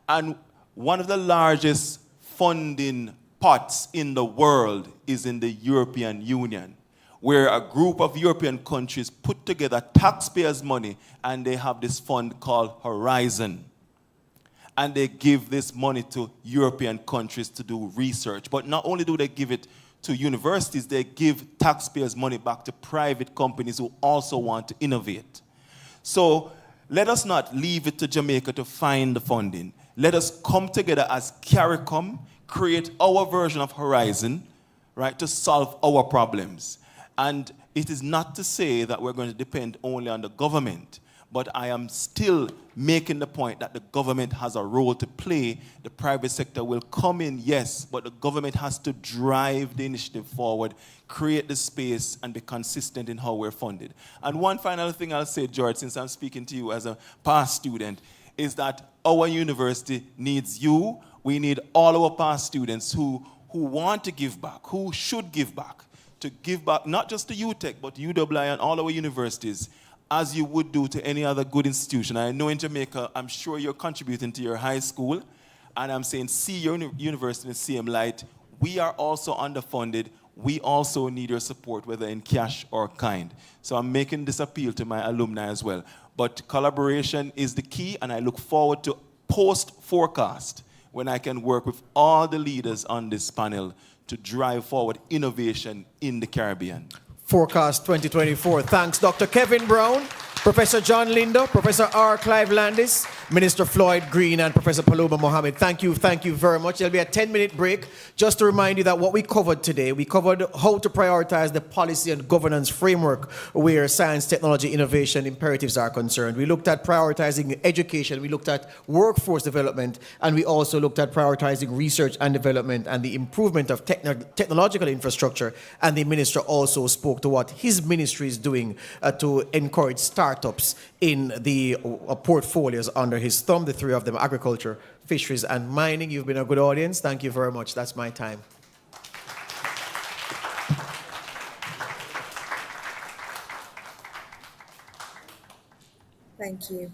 And one of the largest funding pots in the world is in the European Union, where a group of European countries put together taxpayers' money, and they have this fund called Horizon. And they give this money to European countries to do research. But not only do they give it to universities, they give taxpayers' money back to private companies who also want to innovate. So let us not leave it to Jamaica to find the funding. Let us come together as CARICOM, create our version of Horizon, right, to solve our problems. And it is not to say that we're going to depend only on the government, but I am still making the point that the government has a role to play. The private sector will come in, yes, but the government has to drive the initiative forward, create the space, and be consistent in how we're funded. And one final thing I'll say, George, since I'm speaking to you as a past student, is that our university needs you. We need all our past students who want to give back, who should give back, to give back not just to UTEC, but UWI and all our universities, as you would do to any other good institution. I know in Jamaica, I'm sure you're contributing to your high school, and I'm saying see your university in the same light. We are also underfunded. We also need your support, whether in cash or kind. So I'm making this appeal to my alumni as well. But collaboration is the key, and I look forward to post-forecast when I can work with all the leaders on this panel to drive forward innovation in the Caribbean. Forecast 2024. Thanks, Dr. Kevin Brown, Professor John Lindo, Professor R. Clive Landis, Minister Floyd Green, and Professor Paloma Mohamed. Thank you very much. There'll be a 10-minute break. Just to remind you that what we covered today, we covered how to prioritize the policy and governance framework where science, technology, innovation imperatives are concerned. We looked at prioritizing education, we looked at workforce development, and we also looked at prioritizing research and development and the improvement of technological infrastructure. And the minister also spoke to what his ministry is doing to encourage startups in the portfolios under his thumb, the three of them: agriculture, fisheries, and mining. You've been a good audience. Thank you very much. That's my time. Thank you.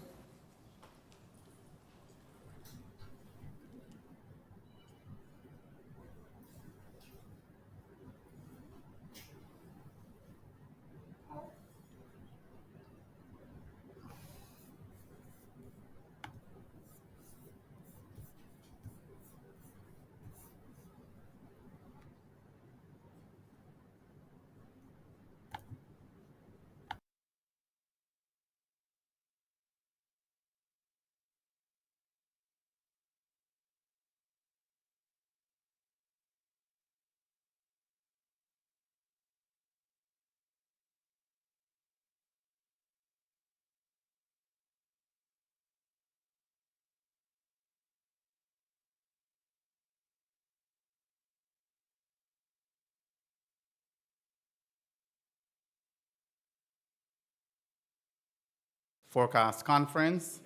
Forecast Conference.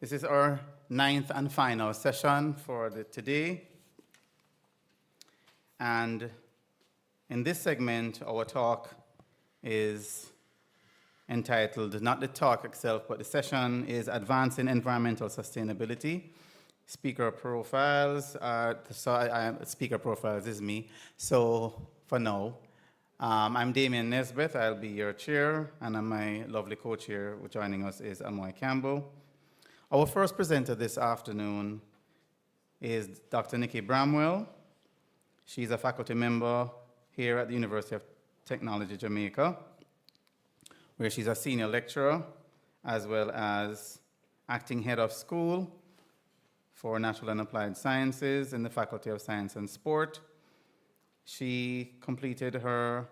This is our 9th and final session for today. And in this segment, our talk is entitled, not the talk itself, but the session is Advancing Environmental Sustainability. Speaker profiles, speaker profiles is me. So for now, I'm Damien Nesbitt. I'll be your chair, and my lovely co-chair joining us is Amoy Campbell. Our first presenter this afternoon is Dr. Nikki Bramwell. She's a faculty member here at the University of Technology, Jamaica, where she's a senior lecturer, as well as acting head of school for Natural and Applied Sciences in the Faculty of Science and Sport. She completed her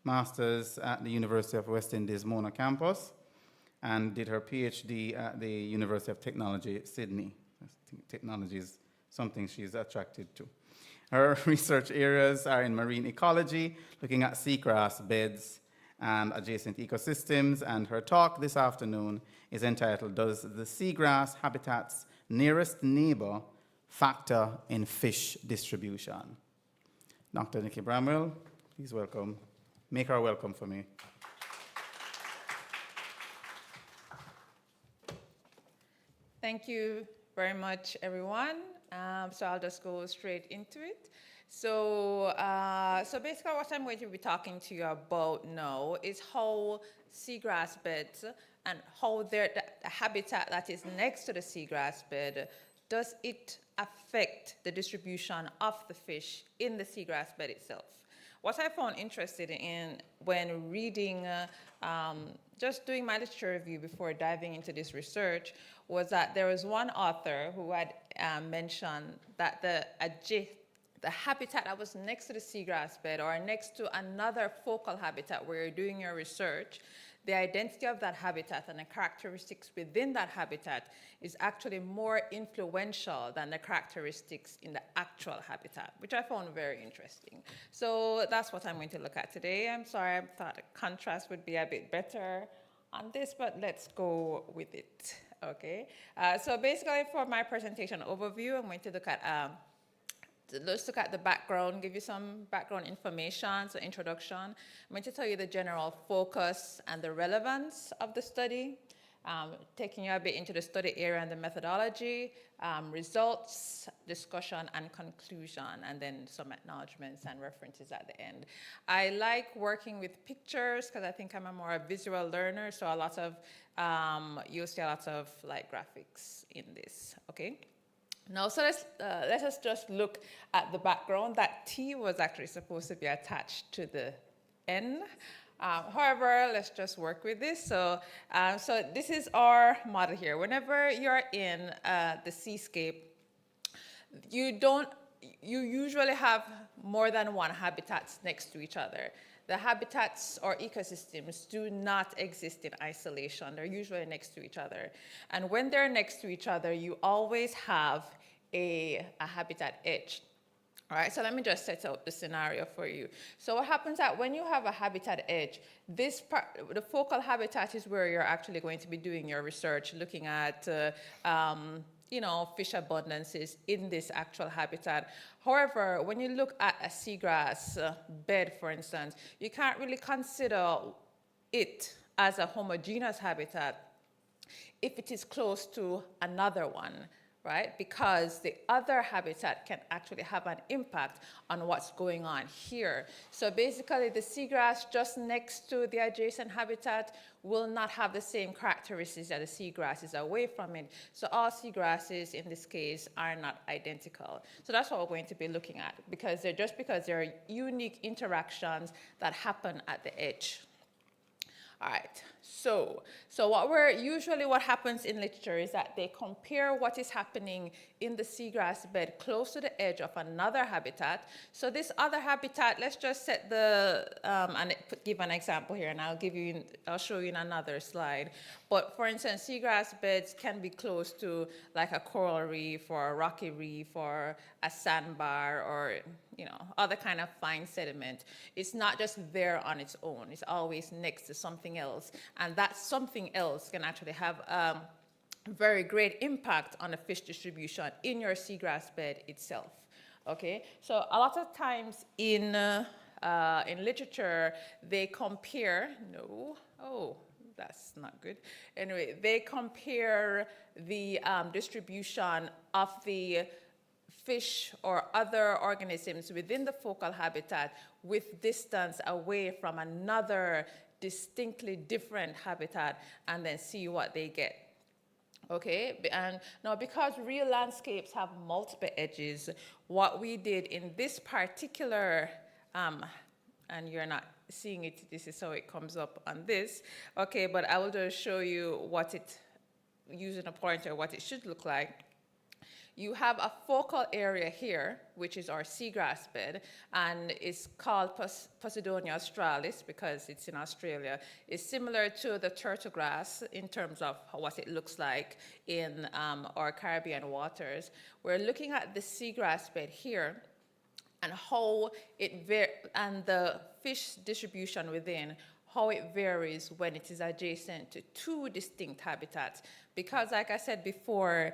master's at the University of West Indies Mona campus and did her PhD at the University of Technology, Sydney. I think technology is something she's attracted to. Her research areas are in marine ecology, looking at seagrass beds, and adjacent ecosystems. And her talk this afternoon is entitled, Does the Seagrass Habitat's Nearest Neighbor Factor in Fish Distribution? Dr. Nikki Bramwell, please welcome. Make her welcome for me. Thank you very much, everyone. So I'll just go straight into it. So basically what I'm going to be talking to you about now is how seagrass beds and how the habitat that is next to the seagrass bed, does it affect the distribution of the fish in the seagrass bed itself? What I found interested in when reading, just doing my literature review before diving into this research, was that there was one author who had mentioned that the habitat that was next to the seagrass bed or next to another focal habitat where you're doing your research, the identity of that habitat and the characteristics within that habitat is actually more influential than the characteristics in the actual habitat, which I found very interesting. So that's what I'm going to look at today. I'm sorry, I thought a contrast would be a bit better on this, but let's go with it, okay? So basically for my presentation overview, I'm going to look at let's look at the background, give you some background information, so introduction. I'm going to tell you the general focus and the relevance of the study, taking you a bit into the study area and the methodology, results, discussion, and conclusion, and then some acknowledgements and references at the end. I like working with pictures because I think I'm a more visual learner, so a lot of, you'll see a lot of like graphics in this, okay? Now, so let us just look at the background. That T was actually supposed to be attached to the N. However, let's just work with this. So this is our model here. Whenever you're in the seascape, you usually have more than one habitats next to each other. The habitats or ecosystems do not exist in isolation. They're usually next to each other. And when they're next to each other, you always have a habitat edge. All right, so let me just set up the scenario for you. So what happens that when you have a habitat edge, this part, the focal habitat is where you're actually going to be doing your research, looking at you know, fish abundances in this actual habitat. However, when you look at a seagrass bed, for instance, you can't really consider it as a homogeneous habitat if it is close to another one, right? Because the other habitat can actually have an impact on what's going on here. So basically, the seagrass just next to the adjacent habitat will not have the same characteristics that the seagrass is away from it. So all seagrasses, in this case, are not identical. So that's what we're going to be looking at, because there are unique interactions that happen at the edge. All right, so what happens in literature is that they compare what is happening in the seagrass bed close to the edge of another habitat. So this other habitat, let's just set and give an example here, and I'll show you in another slide. But for instance, seagrass beds can be close to like a coral reef or a rocky reef or a sandbar or other kind of fine sediment. It's not just there on its own. It's always next to something else. And that something else can actually have very great impact on the fish distribution in your seagrass bed itself. Okay, so a lot of times in literature, they compare, that's not good. Anyway, they compare the distribution of the fish or other organisms within the focal habitat with distance away from another distinctly different habitat and then see what they get. Okay, and now because real landscapes have multiple edges, what we did in this particular, and you're not seeing it, this is how it comes up on this, okay, but I will just show you using a pointer, what it should look like. You have a focal area here, which is our seagrass bed, and it's called Posidonia australis because it's in Australia. It's similar to the turtle grass in terms of what it looks like in our Caribbean waters. We're looking at the seagrass bed here and how and the fish distribution within, how it varies when it is adjacent to two distinct habitats. Because like I said before,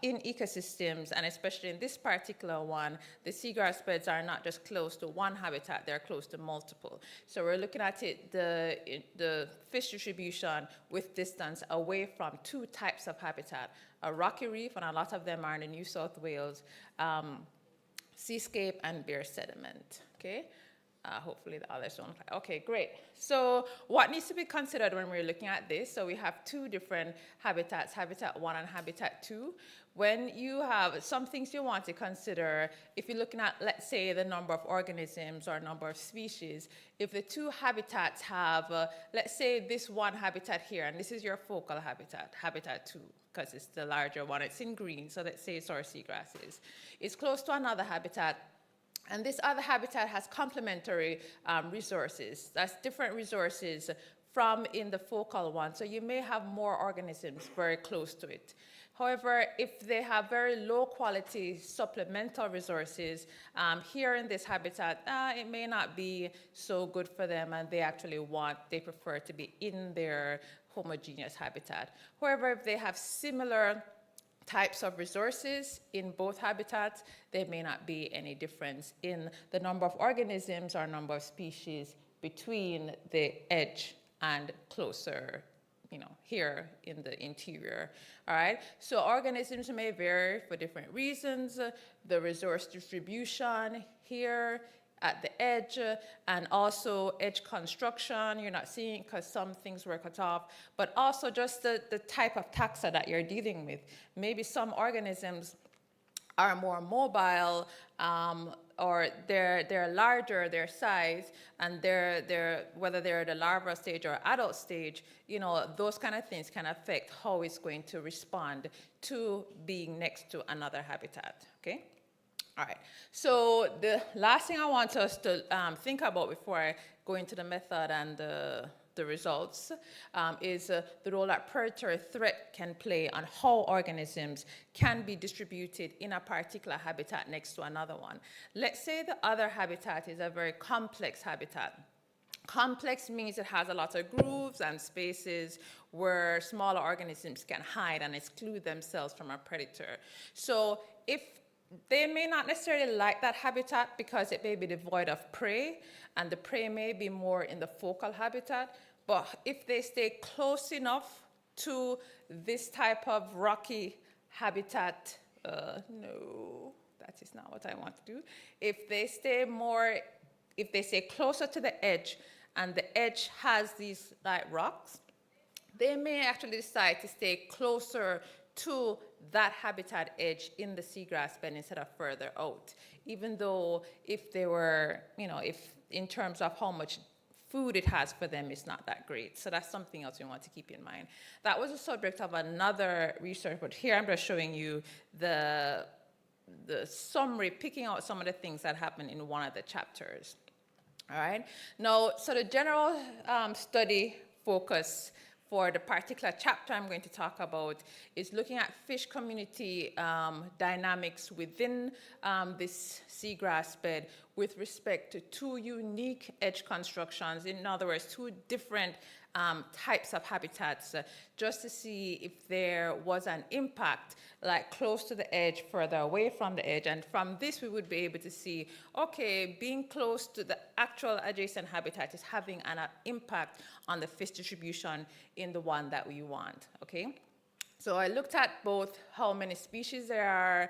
in ecosystems, and especially in this particular one, the seagrass beds are not just close to one habitat, they're close to multiple. So we're looking at it, the fish distribution with distance away from two types of habitat, a rocky reef, and a lot of them are in the New South Wales, seascape and bare sediment, okay? Hopefully the others don't. Okay, great. So what needs to be considered when we're looking at this? So we have two different habitats, Habitat 1 and Habitat 2. When you have some things you want to consider, if you're looking at, let's say, the number of organisms or number of species, if the two habitats have, let's say this one habitat here, and this is your focal habitat, Habitat 2, because it's the larger one, it's in green, so let's say it's our seagrasses. It's close to another habitat, and this other habitat has complementary resources. That's different resources from in the focal one. So you may have more organisms very close to it. However, if they have very low quality supplemental resources here in this habitat, it may not be so good for them, and they prefer to be in their homogeneous habitat. However, if they have similar types of resources in both habitats, there may not be any difference in the number of organisms or number of species between the edge and closer, here in the interior, all right? So organisms may vary for different reasons. The resource distribution here at the edge, and also edge construction, you're not seeing because some things were cut off, but also just the type of taxa that you're dealing with. Maybe some organisms are more mobile, or they're larger, their size, and whether they're the larval stage or adult stage, those kind of things can affect how it's going to respond to being next to another habitat, okay? All right, so the last thing I want us to think about before I go into the method and the results is the role that predatory threat can play on how organisms can be distributed in a particular habitat next to another one. Let's say the other habitat is a very complex habitat. Complex means it has a lot of grooves and spaces where smaller organisms can hide and exclude themselves from a predator. So if they may not necessarily like that habitat because it may be devoid of prey, and the prey may be more in the focal habitat, but if they stay close enough to this type of rocky habitat, no, that is not what I want to do. If they stay closer to the edge, and the edge has these like rocks, they may actually decide to stay closer to that habitat edge in the seagrass bed instead of further out, even though if they were, if in terms of how much food it has for them, it's not that great. So that's something else we want to keep in mind. That was the subject of another research, but here I'm just showing you the summary, picking out some of the things that happen in one of the chapters. All right. Now, so the general study focus for the particular chapter I'm going to talk about is looking at fish community dynamics within this seagrass bed with respect to two unique edge constructions, in other words, two different types of habitats, just to see if there was an impact, like close to the edge, further away from the edge. And from this, we would be able to see, okay, being close to the actual adjacent habitat is having an impact on the fish distribution in the one that we want, okay? So I looked at both how many species there are,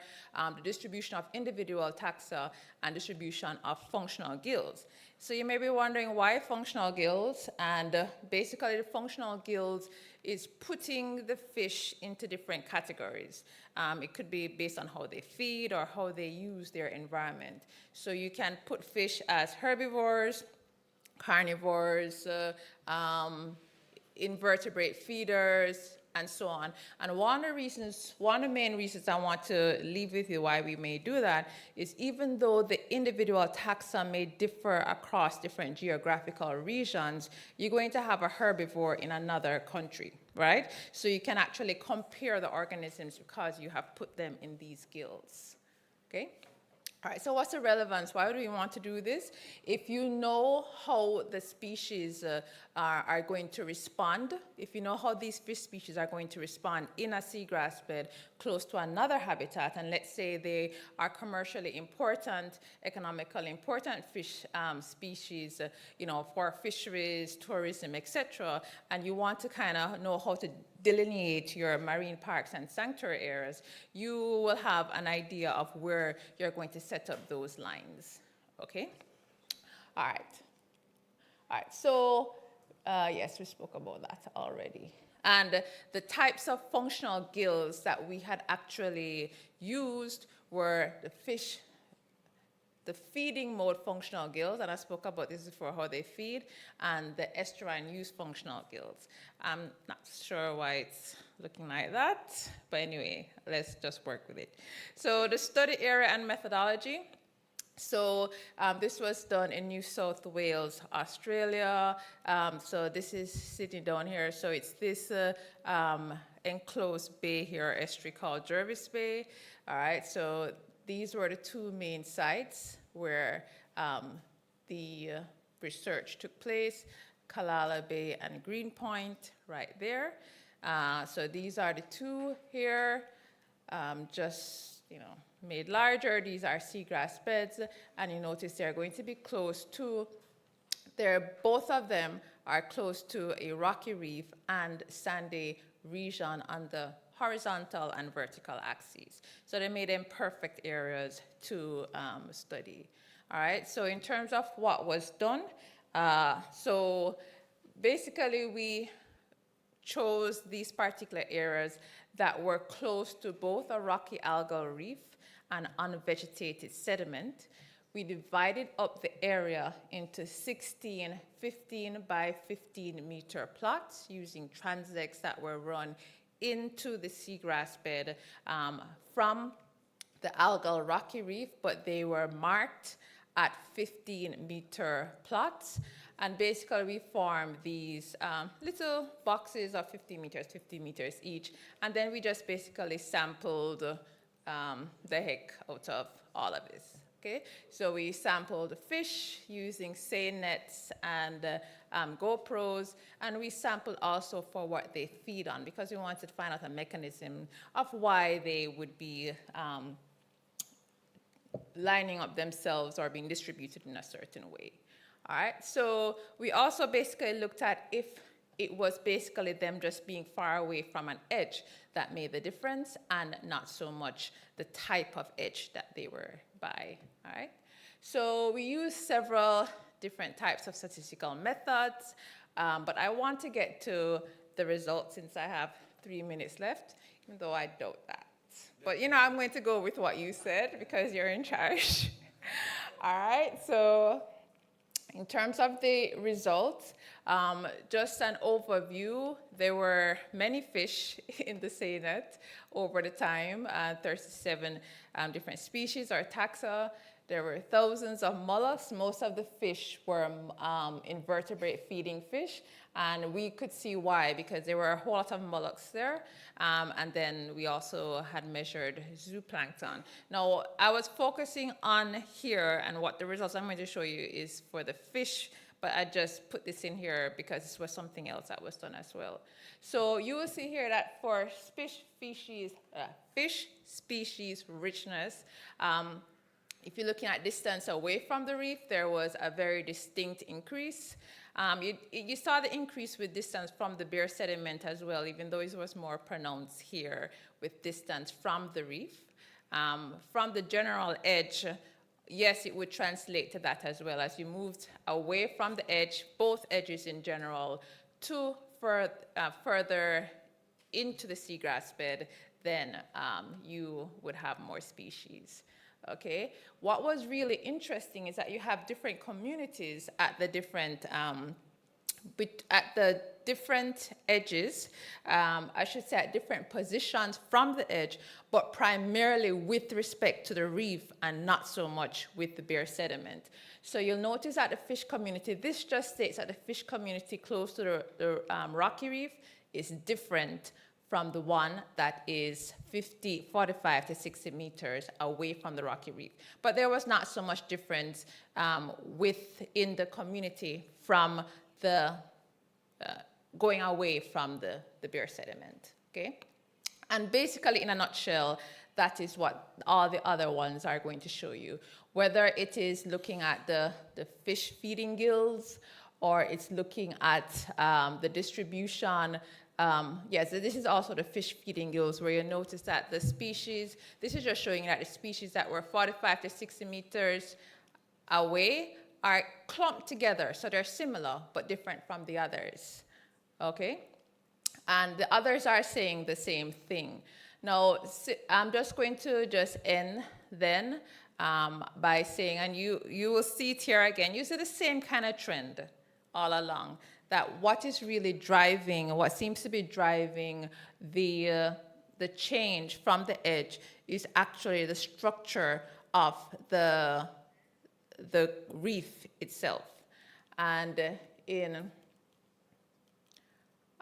the distribution of individual taxa, and distribution of functional gills. So you may be wondering why functional gills, and basically the functional gills is putting the fish into different categories. It could be based on how they feed or how they use their environment. So you can put fish as herbivores, carnivores, invertebrate feeders, and so on. And one of the main reasons I want to leave with you why we may do that is even though the individual taxa may differ across different geographical regions, you're going to have a herbivore in another country, right? So you can actually compare the organisms because you have put them in these gills, okay? All right, so what's the relevance? Why do we want to do this? If you know how the species are going to respond, if you know how these fish species are going to respond in a seagrass bed close to another habitat, and let's say they are commercially important, economically important fish species, for fisheries, tourism, etc., and you want to kind of know how to delineate your marine parks and sanctuary areas, you will have an idea of where you're going to set up those lines, okay? All right, so yes, we spoke about that already. And the types of functional gills that we had actually used were the feeding mode functional gills, and I spoke about this before, how they feed, and the estuarine use functional gills. I'm not sure why it's looking like that, but anyway, let's just work with it. So the study area and methodology. So this was done in New South Wales, Australia. So this is sitting down here. So it's this enclosed bay here, estuary called Jervis Bay. All right, so these were the two main sites where the research took place, Kalala Bay and Greenpoint, right there. So these are the two here, just, made larger. These are seagrass beds, and you notice they're going to be close to, both of them are close to a rocky reef and sandy region on the horizontal and vertical axes. So they made them perfect areas to study. All right, so in terms of what was done, so basically we chose these particular areas that were close to both a rocky algal reef and unvegetated sediment. We divided up the area into 16 15 by 15 meter plots using transects that were run into the seagrass bed from the algal rocky reef, but they were marked at 15-meter plots. And basically we formed these little boxes of 50 meters each. And then we just basically sampled the heck out of all of this. Okay, so we sampled fish using seine nets and GoPros, and we sampled also for what they feed on, because we wanted to find out a mechanism of why they would be lining up themselves or being distributed in a certain way. All right, so we also basically looked at if it was basically them just being far away from an edge that made the difference, and not so much the type of edge that they were by. All right, so we use several different types of statistical methods, but I want to get to the results since I have 3 minutes left, even though I doubt that. But I'm going to go with what you said because you're in charge. All right, so in terms of the results, just an overview, there were many fish in the seine net over the time, 37 different species or taxa. There were thousands of mollusks. Most of the fish were invertebrate feeding fish, and we could see why, because there were a whole lot of mollusks there, and then we also had measured zooplankton. Now, I was focusing on here, and what the results I'm going to show you is for the fish, but I just put this in here because this was something else that was done as well. So you will see here that for fish species richness, if you're looking at distance away from the reef, there was a very distinct increase. You saw the increase with distance from the bare sediment as well, even though it was more pronounced here with distance from the reef. From the general edge, yes, it would translate to that as well. As you moved away from the edge, both edges in general, to further into the seagrass bed, then you would have more species. Okay, what was really interesting is that you have different communities at the different edges, I should say at different positions from the edge, but primarily with respect to the reef and not so much with the bare sediment. So you'll notice that the fish community, this just states that the fish community close to the rocky reef is different from the one that is 45 to 60 meters away from the rocky reef. But there was not so much difference within the community from the going away from the bare sediment, okay? And basically, in a nutshell, that is what all the other ones are going to show you. Whether it is looking at the fish feeding gills, or it's looking at the distribution. Yes, this is also the fish feeding gills, where you notice that the species, this is just showing that the species that were 45 to 60 meters away are clumped together. So they're similar, but different from the others, okay? And the others are saying the same thing. Now, I'm just going to just end then by saying, and you will see it here again, you see the same kind of trend all along, that what is really driving, what seems to be driving the change from the edge is actually the structure of the reef itself. And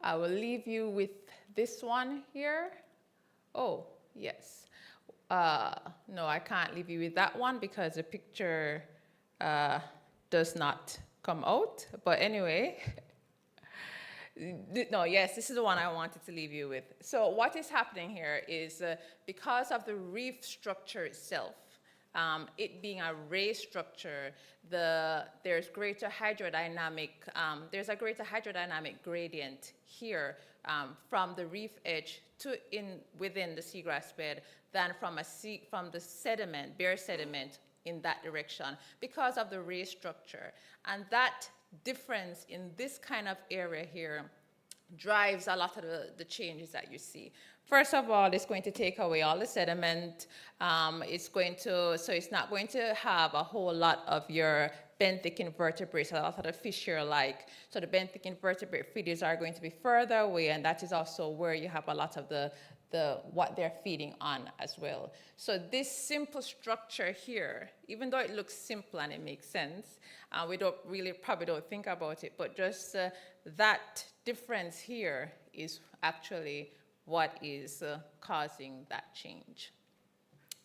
I will leave you with this one here. Oh, yes. No, I can't leave you with that one because the picture does not come out. But anyway, no, yes, this is the one I wanted to leave you with. So what is happening here is because of the reef structure itself, it being a ray structure, there's greater hydrodynamic, there's a greater hydrodynamic gradient here from the reef edge to within the seagrass bed than from the sediment, bare sediment in that direction because of the ray structure. And that difference in this kind of area here drives a lot of the changes that you see. First of all, it's going to take away all the sediment. So it's not going to have a whole lot of your benthic invertebrates, a lot of the fish here like. So the benthic invertebrate feeders are going to be further away, and that is also where you have a lot of what they're feeding on as well. So this simple structure here, even though it looks simple and it makes sense, we probably don't think about it, but just that difference here is actually what is causing that change.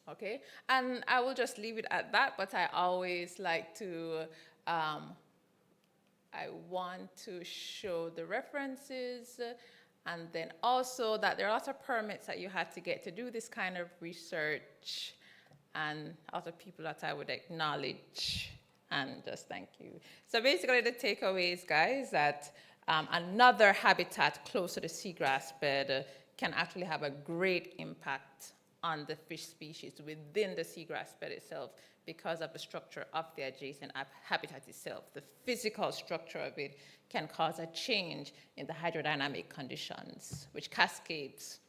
Okay, and I will just leave it at that, but I always like to, I want to show the references, and then also that there are lots of permits that you had to get to do this kind of research, and other people that I would acknowledge, and just thank you. So basically the takeaways, guys, that another habitat close to the seagrass bed can actually have a great impact on the fish species within the seagrass bed itself because of the structure of the adjacent habitat itself. The physical structure of it can cause a change in the hydrodynamic conditions, which cascades,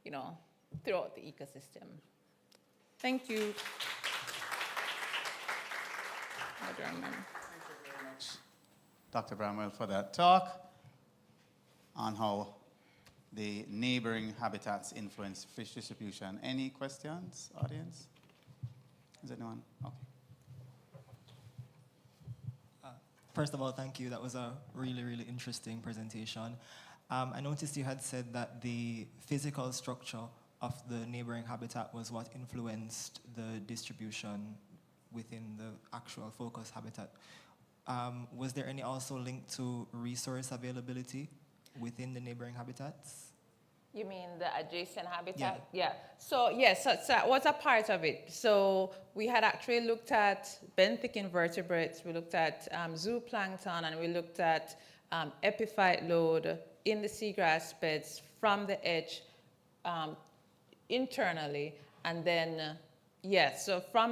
throughout the ecosystem. Thank you. Thank you very much, Dr. Bramwell, for that talk on how the neighboring habitats influence fish distribution. Any questions, audience? Is anyone? Okay. First of all, thank you. That was a really, really interesting presentation. I noticed you had said that the physical structure of the neighboring habitat was what influenced the distribution within the actual focus habitat. Was there any also link to resource availability within the neighboring habitats? You mean the adjacent habitat? Yeah. So yes, so that was a part of it. So we had actually looked at benthic invertebrates, we looked at zooplankton, and we looked at epiphyte load in the seagrass beds from the edge internally, and then so from